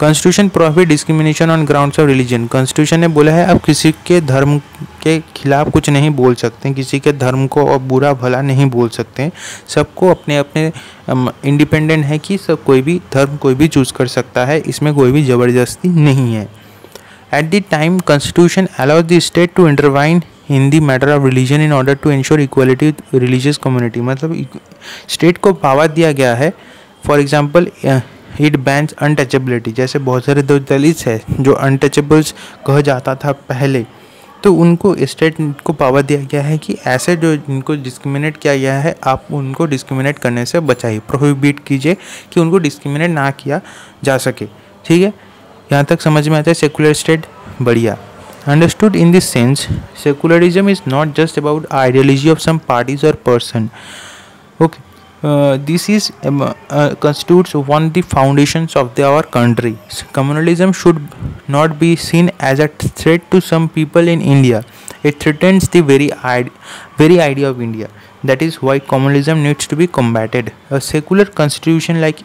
Constitution prohibit discrimination on grounds of religion. Constitution ने बोला है आप किसी के धर्म के खिलाफ कुछ नहीं बोल सकते, किसी के धर्म को और बुरा भला नहीं बोल सकते. सबको अपने अपने इंडिपेंडेंट है कि सब कोई भी धर्म कोई भी चूज़ कर सकता है, इसमें कोई भी ज़बरदस्ती नहीं है. At the time constitution allows the state to intervene in the matter of religion in order to ensure equality with religious community. मतलब स्टेट को पावर दिया गया है. For example it bans untouchability. जैसे बहुत सारे दलित है जो अनटचेबल्स कहा जाता था पहले, तो उनको स्टेट को पावर दिया गया है कि ऐसे जो इनको डिस्क्रिमिनेट किया गया है आप उनको डिस्क्रिमिनेट करने से बचाइए, प्रोहिबिट कीजिए कि उनको डिस्क्रिमिनेट ना किया जा सके. ठीक है, यहाँ तक समझ में आता है सेकुलर स्टेट. बढ़िया. Understood in this sense secularism is not just about ideology of some parties और person. Okay, this is constitutes one of the foundations of our country. Communalism should not be seen as a threat to some people in India. It threatens the very idea of India. That is why communalism needs to be combated. A secular constitution like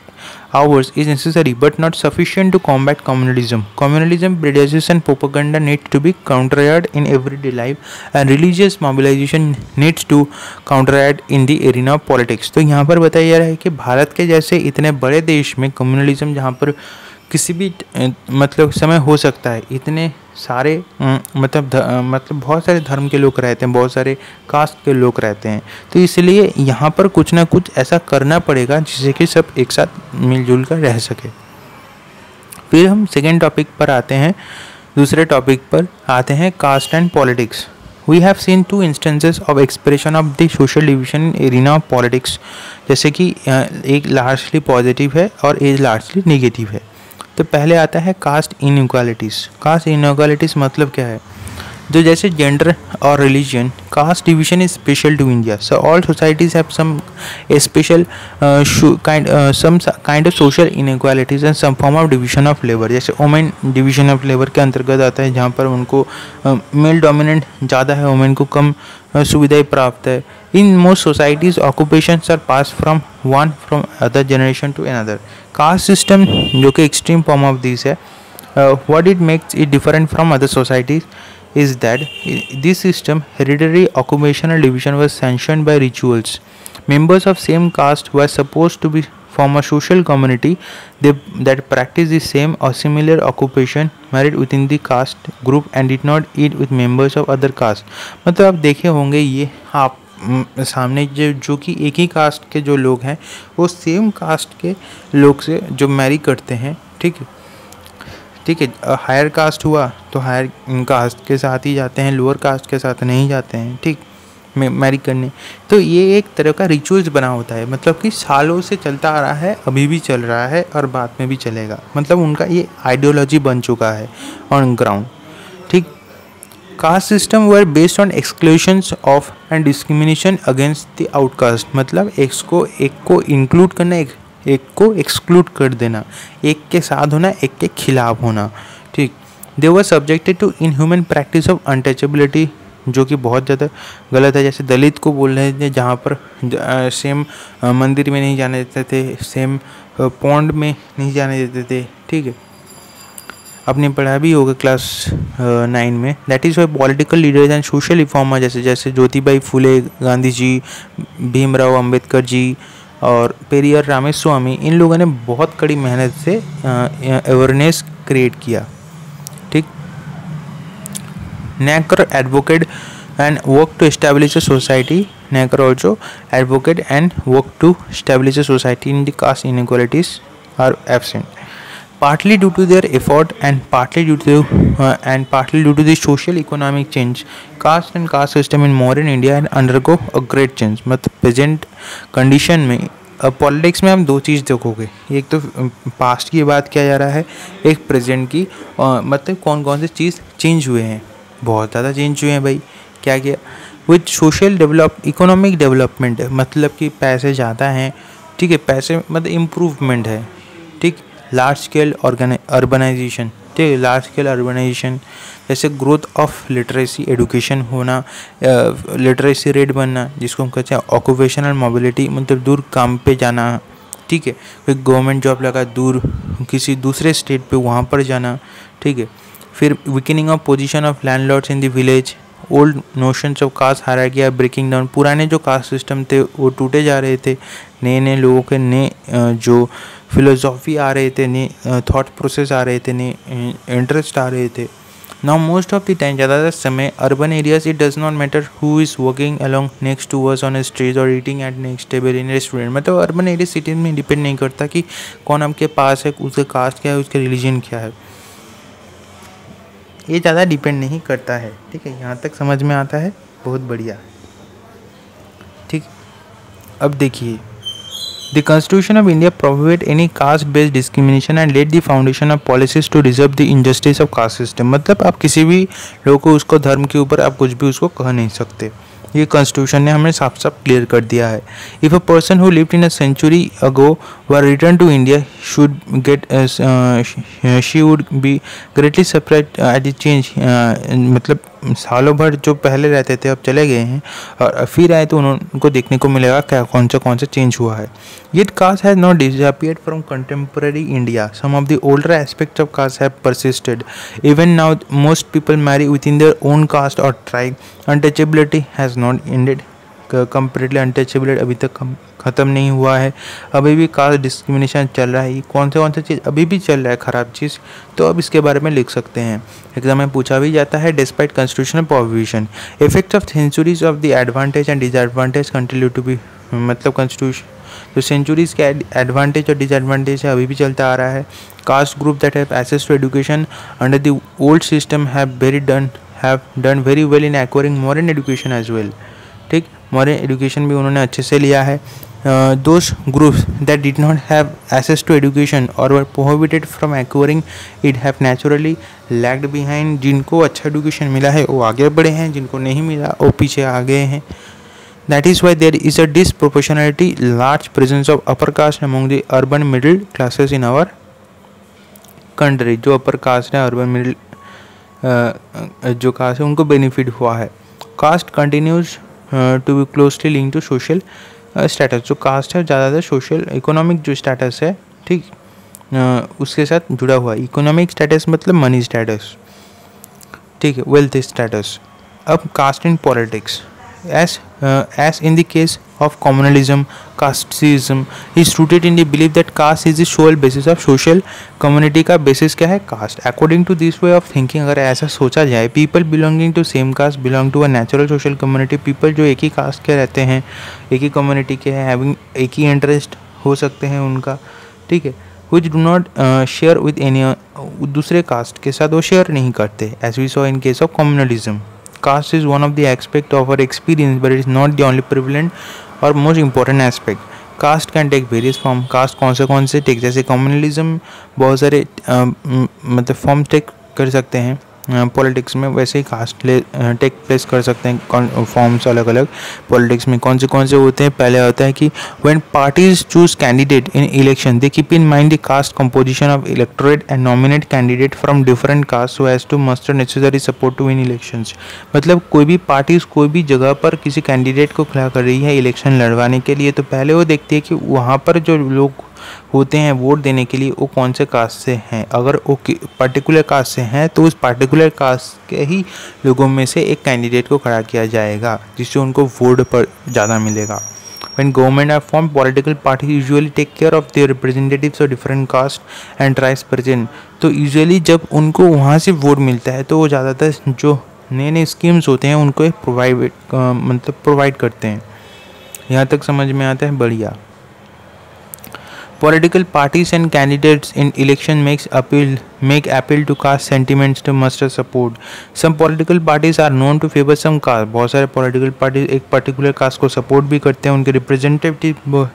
ours is necessary but not sufficient to combat communalism. Communalism, prejudice and propaganda needs to be countered in everyday life, and religious mobilization needs to countered in the arena of politics. तो यहाँ पर बताया जा रहा है कि भारत के जैसे इतने बड़े देश में कम्युनलिज्म जहाँ पर किसी भी मतलब समय हो सकता है। इतने सारे मतलब बहुत सारे धर्म के लोग रहते हैं, बहुत सारे कास्ट के लोग रहते हैं, तो इसलिए यहाँ पर कुछ ना कुछ ऐसा करना पड़ेगा जिससे कि सब एक साथ मिलजुल कर रह सके। फिर हम सेकेंड टॉपिक पर आते हैं, दूसरे टॉपिक पर आते हैं caste and politics. We have seen two instances of expression of the social division in arena of politics, जैसे कि एक लार्जली पॉजिटिव है और एक लार्जली नेगेटिव है। तो पहले आता है कास्ट इनइक्वालिटीज़। कास्ट इनइक्वालिटीज़ मतलब क्या है? जो जैसे जेंडर और religion, caste division is special to India, so all societies have some special kind of social inequalities and some form of division of labour. जैसे वुमेन डिवीजन ऑफ लेबर के अंतर्गत आता है, जहाँ पर उनको मेल डोमिनेंट ज़्यादा है, वुमेन को कम सुविधाएं प्राप्त है। In most societies occupations are pass from other generation to another. Caste system जो कि एक्सट्रीम फॉर्म ऑफ दिस है, what it makes it different from other societies is that this system hereditary occupational division was sanctioned by rituals. Members of same caste were supposed to be form a social community that practiced the same or similar occupation married within the caste group and did not eat with members of other caste. मतलब आप देखे होंगे ये आप सामने जो कि एक ही कास्ट के जो लोग हैं वो सेम कास्ट के लोग से जो मैरी करते हैं, ठीक है, हायर कास्ट हुआ तो हायर कास्ट के साथ ही जाते हैं, लोअर कास्ट के साथ नहीं जाते हैं, ठीक, मैरी करने। तो ये एक तरह का रिचुअल्स बना होता है, मतलब कि सालों से चलता आ रहा है, अभी भी चल रहा है और बाद में भी चलेगा। मतलब उनका ये आइडियोलॉजी बन चुका है ऑन ग्राउंड, ठीक। Caste system were based on exclusions of and discrimination against the outcast. मतलब एक को इंक्लूड करना, एक को एक्सक्लूड कर देना, एक के साथ होना, एक के खिलाफ होना, ठीक। They were subjected to inhuman practice of untouchability, जो कि बहुत ज़्यादा गलत है। जैसे दलित को बोल रहे थे, जहाँ पर सेम मंदिर में नहीं जाने देते थे, सेम पॉन्ड में नहीं जाने देते थे, ठीक है। आपने पढ़ा भी होगा क्लास 9 में। That is why political leaders and social reformer जैसे ज्योतिबाई फुले, गांधी जी, भीमराव अंबेडकर जी और पेरियार रामेस्वामी, इन लोगों ने बहुत कड़ी मेहनत से अवेयरनेस क्रिएट किया, ठीक। Naicker advocate and work to establish a society. Naicker also advocate and work to establish a society in the caste inequalities are absent, partly due to their effort and partly due to the social economic change. Caste and caste system in modern India undergo a great change. मतलब present condition में politics में हम दो चीज़ देखोगे, एक तो past की बात किया जा रहा है, एक प्रेजेंट की। मतलब कौन कौन से चीज़ चेंज हुए हैं, बहुत ज़्यादा चेंज हुए हैं भाई। क्या किया? विथ सोशल इकोनॉमिक डेवलपमेंट, मतलब कि पैसे ज़्यादा हैं, ठीक है, पैसे मतलब इम्प्रूवमेंट है, ठीक। लार्ज स्केल अर्बनाइजेशन, ठीक है, लार्ज स्केल अर्बनाइजेशन, जैसे ग्रोथ ऑफ लिटरेसी, एडुकेशन होना, लिटरेसी रेट बनना, जिसको हम कहते हैं ऑक्यूपेशनल मोबिलिटी, मतलब दूर काम पे जाना, ठीक है, कोई गवर्नमेंट जॉब लगा दूर किसी दूसरे स्टेट पे वहाँ पर जाना, ठीक है। फिर weakening of position of landlords in the village, old notions of caste hierarchy are breaking down. पुराने जो कास्ट सिस्टम थे वो टूटे जा रहे थे, नए नए लोगों के नए जो फिलोसॉफी आ रहे थे, नए थॉट प्रोसेस आ रहे थे, नए इंटरेस्ट आ रहे थे। Now most of the time, ज़्यादातर समय urban areas, it does not matter who is working along next to us on a street और eating at next table in restaurant. मतलब अर्बन एरिया सिटी में depend नहीं करता कि कौन आपके पास है, उसका कास्ट क्या है, उसका रिलीजन क्या है, ये ज़्यादा डिपेंड नहीं करता है, ठीक है। यहाँ तक समझ में आता है, बहुत बढ़िया, ठीक। अब देखिए, the constitution of India prohibit any caste based discrimination and let the foundation of policies to reserve the injustice of caste system. मतलब आप किसी भी लोग को उसको धर्म के ऊपर आप कुछ भी उसको कह नहीं सकते, ये कॉन्स्टिट्यूशन ने हमें साफ साफ क्लियर कर दिया है। If a person who lived in a century ago were return to India should get she would be greatly surprised at the change. मतलब सालों भर जो पहले रहते थे अब चले गए हैं और फिर आए तो उनको देखने को मिलेगा क्या कौन सा चेंज हुआ है। Yet caste has not disappeared from contemporary India. Some of the older aspects of caste have persisted. Even now, most people marry within their own caste or tribe. Untouchability has not ended comparatively untouchable अभी तक ख़त्म नहीं हुआ है, अभी भी caste discrimination चल रहा है। ये कौन से चीज़ अभी भी चल रहा है ख़राब चीज़, तो अब इसके बारे में लिख सकते हैं। एग्जाम में पूछा भी जाता है, despite constitutional provision effect of centuries of the advantage and disadvantage continue to be, मतलब कॉन्स्टिट्यूशन तो सेंचुरीज के एडवांटेज और डिसएडवांटेज है अभी भी चलता आ रहा है। Caste group that have access to education under the old system have done very well in acquiring modern education as well. ठीक, मॉडर्न एजुकेशन भी उन्होंने अच्छे से लिया है। Those groups that did not have access to education और were prohibited from acquiring it have naturally lagged behind. जिनको अच्छा एजुकेशन मिला है वो आगे बढ़े हैं, जिनको नहीं मिला वो पीछे आ गए हैं। That is why there is a disproportionately large presence of upper caste among the urban middle classes in our country। जो upper caste है, urban middle जो caste है, उनको benefit हुआ है। Caste continues to be closely linked to social status। जो caste है ज़्यादातर social economic जो status है, ठीक, उसके साथ जुड़ा हुआ है। Economic status मतलब money status, ठीक है, wealth status। अब caste in politics, as in the case of communalism, casteism is rooted in the belief that caste is the sole basis of social community। का basis क्या है? caste। According to this way of thinking, अगर ऐसा सोचा जाए, people belonging to same caste belong to a natural social community। people जो एक ही caste के रहते हैं, एक ही community के हैं, having एक ही interest हो सकते हैं उनका, ठीक है, which do not share with any दूसरे caste के साथ वो share नहीं करते, as we saw in case of communalism। Caste is one of the aspect of our experience, but it is not the only prevalent or most important aspect। Caste can take various form। caste कौन से take, जैसे communalism बहुत सारे मतलब form take कर सकते हैं politics में, वैसे ही कास्ट टेक प्लेस कर सकते हैं फॉर्म्स अलग अलग पॉलिटिक्स में। कौन से होते हैं? पहले होता है कि when parties choose candidate in election they keep in mind the caste composition of electorate and nominate candidate from different caste so as to muster necessary support to win elections. मतलब कोई भी पार्टीज कोई भी जगह पर किसी candidate को खड़ा कर रही है इलेक्शन लड़वाने के लिए, तो पहले वो देखती है कि वहाँ पर जो लोग होते हैं वोट देने के लिए वो कौन से कास्ट से हैं। अगर वो पर्टिकुलर कास्ट से हैं तो उस पर्टिकुलर कास्ट के ही लोगों में से एक कैंडिडेट को खड़ा किया जाएगा जिससे उनको वोट पर ज़्यादा मिलेगा। When government are formed, political parties usually take care of their representatives of different caste and tribes present। तो यूजुअली जब उनको वहाँ से वोट मिलता है तो वो ज़्यादातर जो नए स्कीम्स होते हैं उनको प्रोवाइड करते हैं। यहाँ तक समझ में आता है? बढ़िया। Political parties and candidates in election make appeal to caste sentiments to muster support। Some political parties are known to favor some caste। बहुत सारे political parties एक particular caste को support भी करते हैं, उनके representative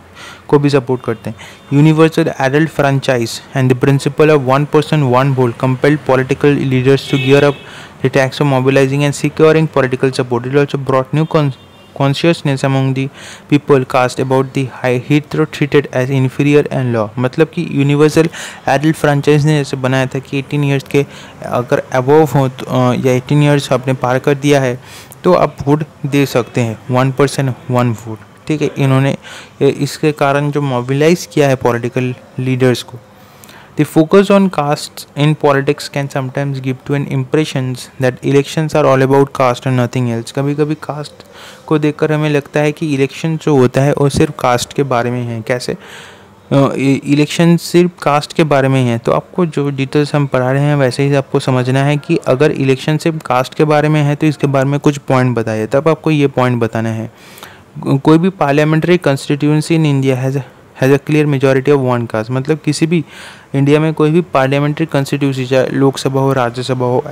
को भी support करते हैं। Universal adult franchise and the principle of one person one vote compelled political leaders to gear up the task of mobilizing and securing political support। It also brought new consciousness among the people caste about the hitherto treated as inferior and law। मतलब कि universal adult franchise ने जैसे बनाया था कि 18 years के अगर above हो या 18 ईयर्स आपने पार कर दिया है तो आप वोट दे सकते हैं, 1 person 1 वोट, ठीक है। इन्होंने इसके कारण जो मोबिलाइज किया है पॉलिटिकल लीडर्स को। The focus on caste in politics can sometimes give to an impression that elections are all about caste and nothing else। कभी कभी कास्ट को देखकर हमें लगता है कि इलेक्शन जो होता है वो सिर्फ कास्ट के बारे में है। कैसे इलेक्शन सिर्फ कास्ट के बारे में है? तो आपको जो डिटेल्स हम पढ़ा रहे हैं वैसे ही आपको समझना है कि अगर इलेक्शन सिर्फ कास्ट के बारे में है तो इसके बारे में कुछ पॉइंट बताइए, तब आपको ये पॉइंट बताना है। कोई भी parliamentary constituency in India has a clear majority of one cast. मतलब किसी भी इंडिया में कोई भी पार्लियामेंट्री कॉन्स्टिट्यूंसी, चाहे लोकसभा हो, राज्यसभा हो,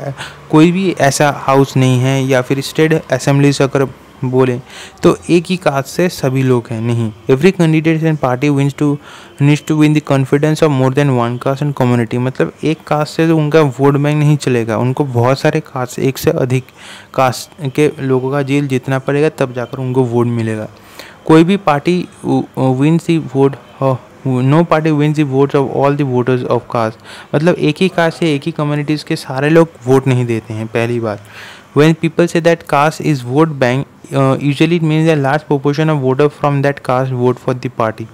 कोई भी ऐसा हाउस नहीं है, या फिर स्टेट असेंबली से अगर बोले तो एक ही कास्ट से सभी लोग हैं, नहीं। Every candidate and party needs to win the confidence of more than one caste and community. मतलब एक कास्ट से तो उनका वोट बैंक नहीं चलेगा, उनको बहुत सारे कास्ट, एक से अधिक कास्ट के लोगों का जेल जीतना पड़ेगा तब जाकर उनको वोट मिलेगा। कोई भी party wins the vote, no party wins the votes of all the voters of caste. मतलब एक ही कास्ट से एक ही कम्युनिटीज़ के सारे लोग वोट नहीं देते हैं, पहली बात। When people say that caste is vote bank, usually it means a large proportion of voters from that caste vote for the party।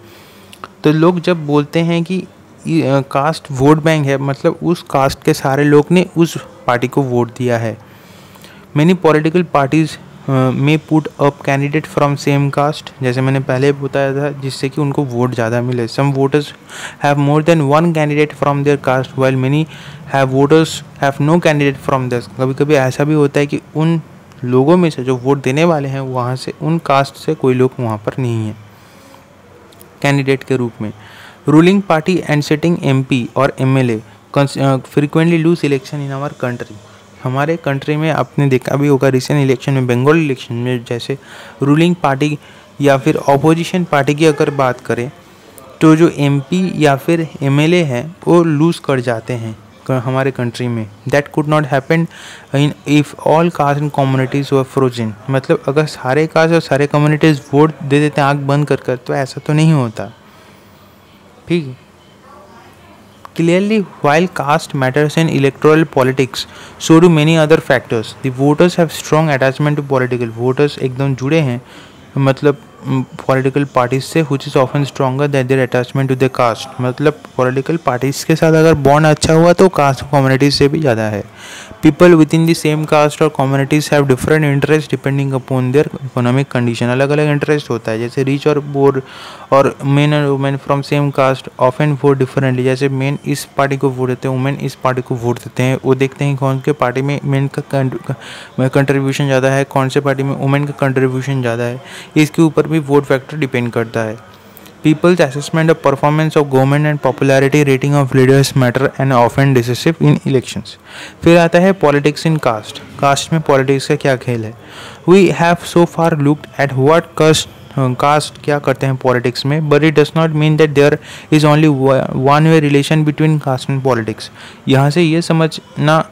तो लोग जब बोलते हैं कि कास्ट वोट बैंक है, मतलब उस कास्ट के सारे लोग ने उस पार्टी को वोट दिया है। Many political parties may put up candidate from same caste, जैसे मैंने पहले बताया था, जिससे कि उनको वोट ज़्यादा मिले. Some voters have more than one candidate from their caste while many have voters have no candidate from this. कभी कभी ऐसा भी होता है कि उन लोगों में से जो वोट देने वाले हैं वहाँ से उन कास्ट से कोई लोग वहाँ पर नहीं है कैंडिडेट के रूप में. Ruling party and sitting MP और MLA frequently lose election in our country. हमारे कंट्री में आपने देखा भी होगा रिसेंट इलेक्शन में, बंगाल इलेक्शन में, जैसे रूलिंग पार्टी या फिर ऑपोजिशन पार्टी की अगर बात करें तो जो एमपी या फिर एमएलए हैं वो लूज़ कर जाते हैं हमारे कंट्री में. That could not happen in if all cast and communities were frozen. मतलब अगर सारे कास्ट और सारे कम्युनिटीज़ वोट दे देते हैं आँख बंद कर तो ऐसा तो नहीं होता. ठीक. Clearly, while caste matters in electoral politics, so do many other factors. The voters have strong attachment to political. Voters एकदम जुड़े हैं मतलब पॉलिटिकल पार्टीज से, which is often stronger than their attachment to the caste. मतलब political parties के साथ अगर bond अच्छा हुआ तो कास्ट कम्युनिटीज से भी ज़्यादा है. People within the same caste or communities have different interests depending upon their economic condition. अलग अलग इंटरेस्ट होता है, जैसे रिच और पोर और मेन और women from same caste often vote differently. जैसे मेन इस पार्टी को वोट देते हैं, वुमेन इस पार्टी को वोट देते हैं. वो देखते हैं कौन के पार्टी में मेन का कंट्रीब्यूशन ज़्यादा है, कौन से पार्टी में वुमेन का कंट्रीब्यूशन ज़्यादा है. इसके ऊपर भी वोट फैक्टर डिपेंड करता है. People's assessment of performance of government and popularity rating of leaders matter and often decisive in elections. फिर आता है politics in caste. Caste में politics का क्या खेल है? We have so far looked at what caste क्या करते हैं politics में, but it does not mean that there is only one way relation between caste and politics. यहाँ से ये समझना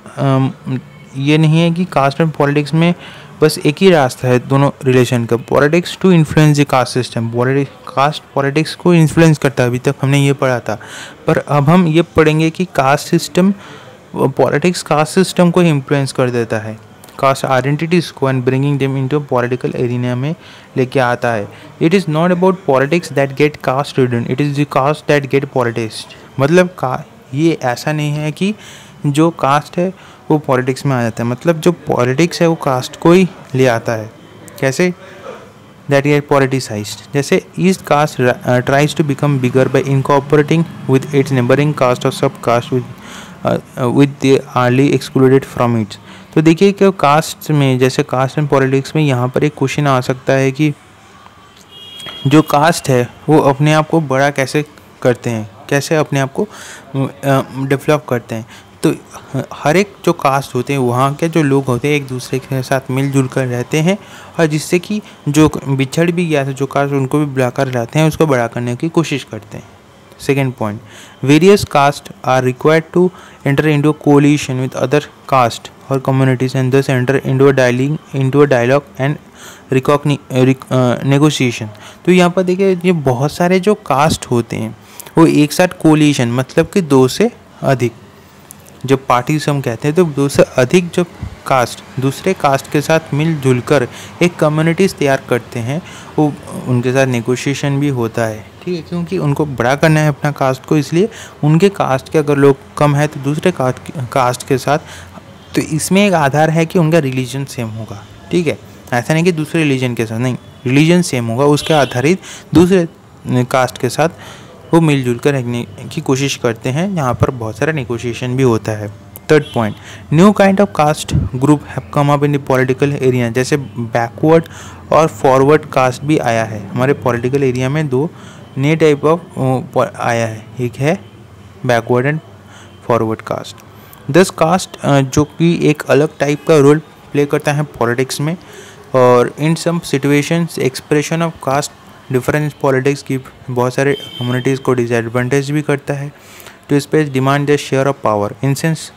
ये नहीं है कि caste and politics में बस एक ही रास्ता है दोनों रिलेशन का. Politics to influence the caste system. Caste politics को इन्फ्लुएंस करता है, अभी तक हमने ये पढ़ा था, पर अब हम ये पढ़ेंगे कि caste system politics caste system को इन्फ्लुएंस कर देता है, कास्ट आइडेंटिटीज को and bringing them into political arena में लेके आता है. It is not about politics that get caste ridden, it is the caste that get politics. मतलब ये ऐसा नहीं है कि जो कास्ट है वो पॉलिटिक्स में आ जाता है. मतलब जो पॉलिटिक्स है वो कास्ट को ही ले आता है. कैसे? That get politicized. जैसे each caste tries to become bigger by incorporating with its neighbouring caste और sub caste with the early excluded from its. तो देखिए कि कास्ट में, जैसे कास्ट एंड पॉलिटिक्स में यहाँ पर एक क्वेश्चन आ सकता है कि जो कास्ट है वो अपने आप को बड़ा कैसे करते हैं, कैसे अपने आप को डेवलप करते हैं. तो हर एक जो कास्ट होते हैं वहाँ के जो लोग होते हैं एक दूसरे के साथ मिलजुल कर रहते हैं, और जिससे कि जो बिछड़ भी गया था जो कास्ट उनको भी बुलाकर लाते हैं, उसको बड़ा करने की कोशिश करते हैं. Second point, various caste are required to enter into coalition with other caste और communities and thus enter into a dialogue and negotiation. तो यहाँ पर देखिए ये बहुत सारे जो कास्ट होते हैं वो एक साथ कोलिशन मतलब कि दो से अधिक जो पार्टीज हम कहते हैं, तो दो से अधिक जो कास्ट दूसरे कास्ट के साथ मिलजुल कर एक कम्युनिटीज़ तैयार करते हैं. वो उनके साथ नेगोशिएशन भी होता है. ठीक है, क्योंकि उनको बड़ा करना है अपना कास्ट को, इसलिए उनके कास्ट के अगर लोग कम है तो दूसरे कास्ट के साथ. तो इसमें एक आधार है कि उनका रिलीजन सेम होगा. ठीक है, ऐसा नहीं कि दूसरे रिलीजन के साथ, नहीं, रिलीजन सेम होगा, उसके आधारित दूसरे कास्ट के साथ वो मिलजुल कर रहने की कोशिश करते हैं. यहाँ पर बहुत सारा नेगोशिएशन भी होता है. Third point, new kind of caste group have come up in the political area. जैसे बैकवर्ड और फॉरवर्ड कास्ट भी आया है हमारे पॉलिटिकल एरिया में. दो नए टाइप ऑफ आया है, एक है बैकवर्ड एंड फॉरवर्ड कास्ट. दस कास्ट जो कि एक अलग टाइप का रोल प्ले करता है पॉलिटिक्स में, और in some situations expression of caste difference politics की बहुत सारे कम्युनिटीज़ को डिसएडवांटेज भी करता है. To space demand the share of power. In sense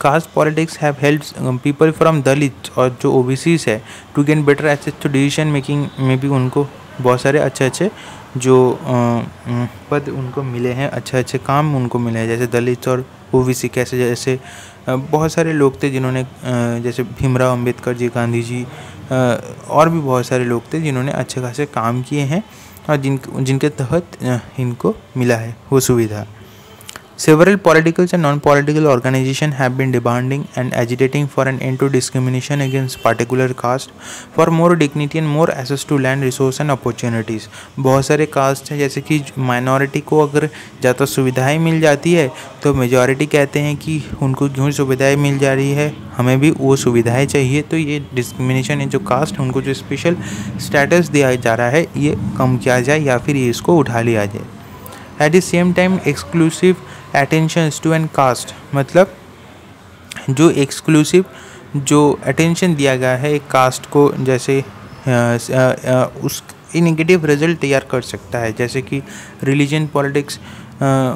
caste politics have helped people from Dalit और जो ओबीसीज है to gain better access to decision making में भी उनको बहुत सारे अच्छे जो पद उनको मिले हैं, अच्छे काम उनको मिले हैं. जैसे दलित और ओबीसी कैसे, जैसे बहुत सारे लोग थे जिन्होंने जैसे भीमराव अंबेडकर जी, गांधी जी और भी बहुत सारे लोग थे जिन्होंने अच्छे खासे काम किए हैं और जिनके तहत इनको मिला है वो सुविधा. Several political and non-political organizations have been demanding and agitating for an end to discrimination against particular caste, for more dignity and more access to land, resource and opportunities. बहुत सारे कास्ट हैं, जैसे कि माइनॉरिटी को अगर ज़्यादा सुविधाएं मिल जाती है तो मेजॉरिटी कहते हैं कि उनको क्यों सुविधाएं मिल जा रही है, हमें भी वो सुविधाएं चाहिए। तो ये डिस्क्रिमिनेशन है, जो कास्ट उनको जो स्पेशल स्टेटस दिया जा रहा है ये कम किया जाए या फिर ये इसको उठा लिया जाए। At the same time exclusive attentions to an caste, मतलब जो एक्सक्लूसिव जो अटेंशन दिया गया है एक कास्ट को, जैसे उस नेगेटिव रिजल्ट तैयार कर सकता है। जैसे कि रिलीजन पॉलिटिक्स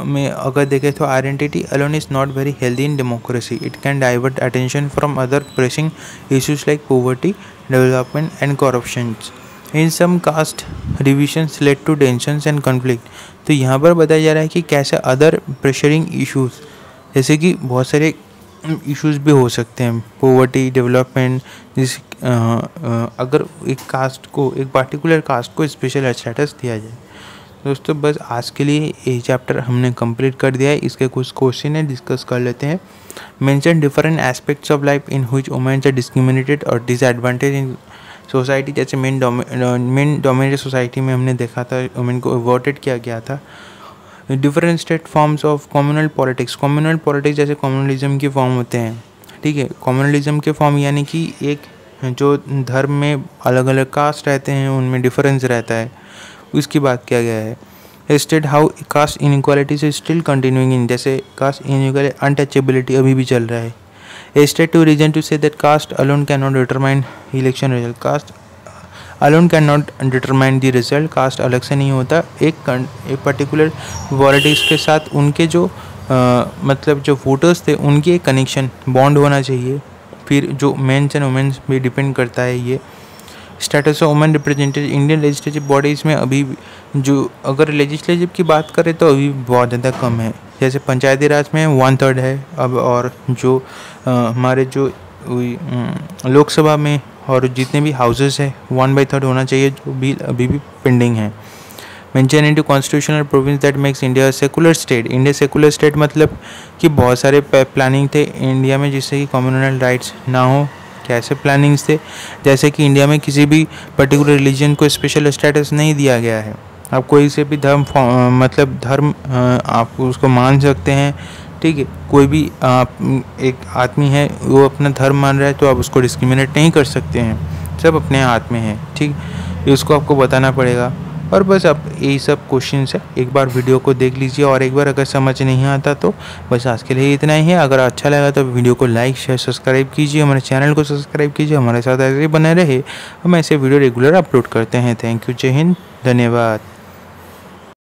में अगर देखें तो identity alone is not very healthy in democracy. It can divert attention from other pressing issues like poverty, development and corruption. In some caste revisions led to tensions and conflict. तो यहाँ पर बताया जा रहा है कि कैसे अदर प्रेशरिंग इश्यूज़, जैसे कि बहुत सारे इश्यूज़ भी हो सकते हैं, पॉवर्टी, डेवलपमेंट, जिस अगर एक कास्ट को, एक पार्टिकुलर कास्ट को स्पेशल स्टेटस दिया जाए। दोस्तों बस आज के लिए ये चैप्टर हमने कंप्लीट कर दिया है। इसके कुछ क्वेश्चन है, डिस्कस कर लेते हैं। Mention different aspects of life in which women are discriminated और डिसएडवांटेज इन सोसाइटी। जैसे मेन डोमिनेटेड सोसाइटी में हमने देखा था वुमेन को अवॉर्डेड किया गया था। Different state forms of communal politics. Communal politics जैसे कम्युनलिज्म के फॉर्म होते हैं, ठीक है। कम्युनलिज्म के फॉर्म यानी कि एक जो धर्म में अलग अलग कास्ट रहते हैं उनमें डिफरेंस रहता है, उसकी बात किया गया है। State how caste inequalities is still continuing in, जैसे कास्ट इनइक्वालिटी, अनटचेबिलिटी अभी भी चल रहा है। A state to region to say that caste alone cannot determine election result. Caste alone cannot determine the result. Caste अलग से नहीं होता, एक पर्टिकुलर पॉलिटिक्स के साथ उनके जो मतलब जो वोटर्स थे उनकी एक कनेक्शन बॉन्ड होना चाहिए। फिर जो मेंस एंड वुमेन्स भी डिपेंड करता है ये। Status of women representative Indian legislative bodies में अभी जो अगर लेजिस्लेटिव की बात करें तो अभी बहुत ज़्यादा कम है। जैसे पंचायती राज में 1/3 है अब, और जो हमारे जो लोकसभा में और जितने भी हाउसेस है 1/3 होना चाहिए, जो भी अभी भी पेंडिंग है। Mention into constitutional province that makes India secular state. India secular state मतलब कि बहुत सारे प्लानिंग थे इंडिया में जिससे कि कम्युनल राइट्स ना हो। कैसे प्लानिंग्स थे, जैसे कि इंडिया में किसी भी पर्टिकुलर रिलीजन को स्पेशल स्टेटस नहीं दिया गया है। आप कोई से भी धर्म मतलब धर्म आप उसको मान सकते हैं, ठीक है। कोई भी आप एक आदमी है वो अपना धर्म मान रहा है तो आप उसको डिस्क्रिमिनेट नहीं कर सकते हैं, सब अपने हाथ में है, ठीक। ये उसको आपको बताना पड़ेगा। और बस अब यही सब क्वेश्चन है, एक बार वीडियो को देख लीजिए और एक बार अगर समझ नहीं आता तो बस आज के लिए इतना ही है। अगर अच्छा लगा तो वीडियो को लाइक शेयर सब्सक्राइब कीजिए, हमारे चैनल को सब्सक्राइब कीजिए, हमारे साथ ऐसे ही बने रहे। हम ऐसे वीडियो रेगुलर अपलोड करते हैं। थैंक यू, जय हिंद, धन्यवाद।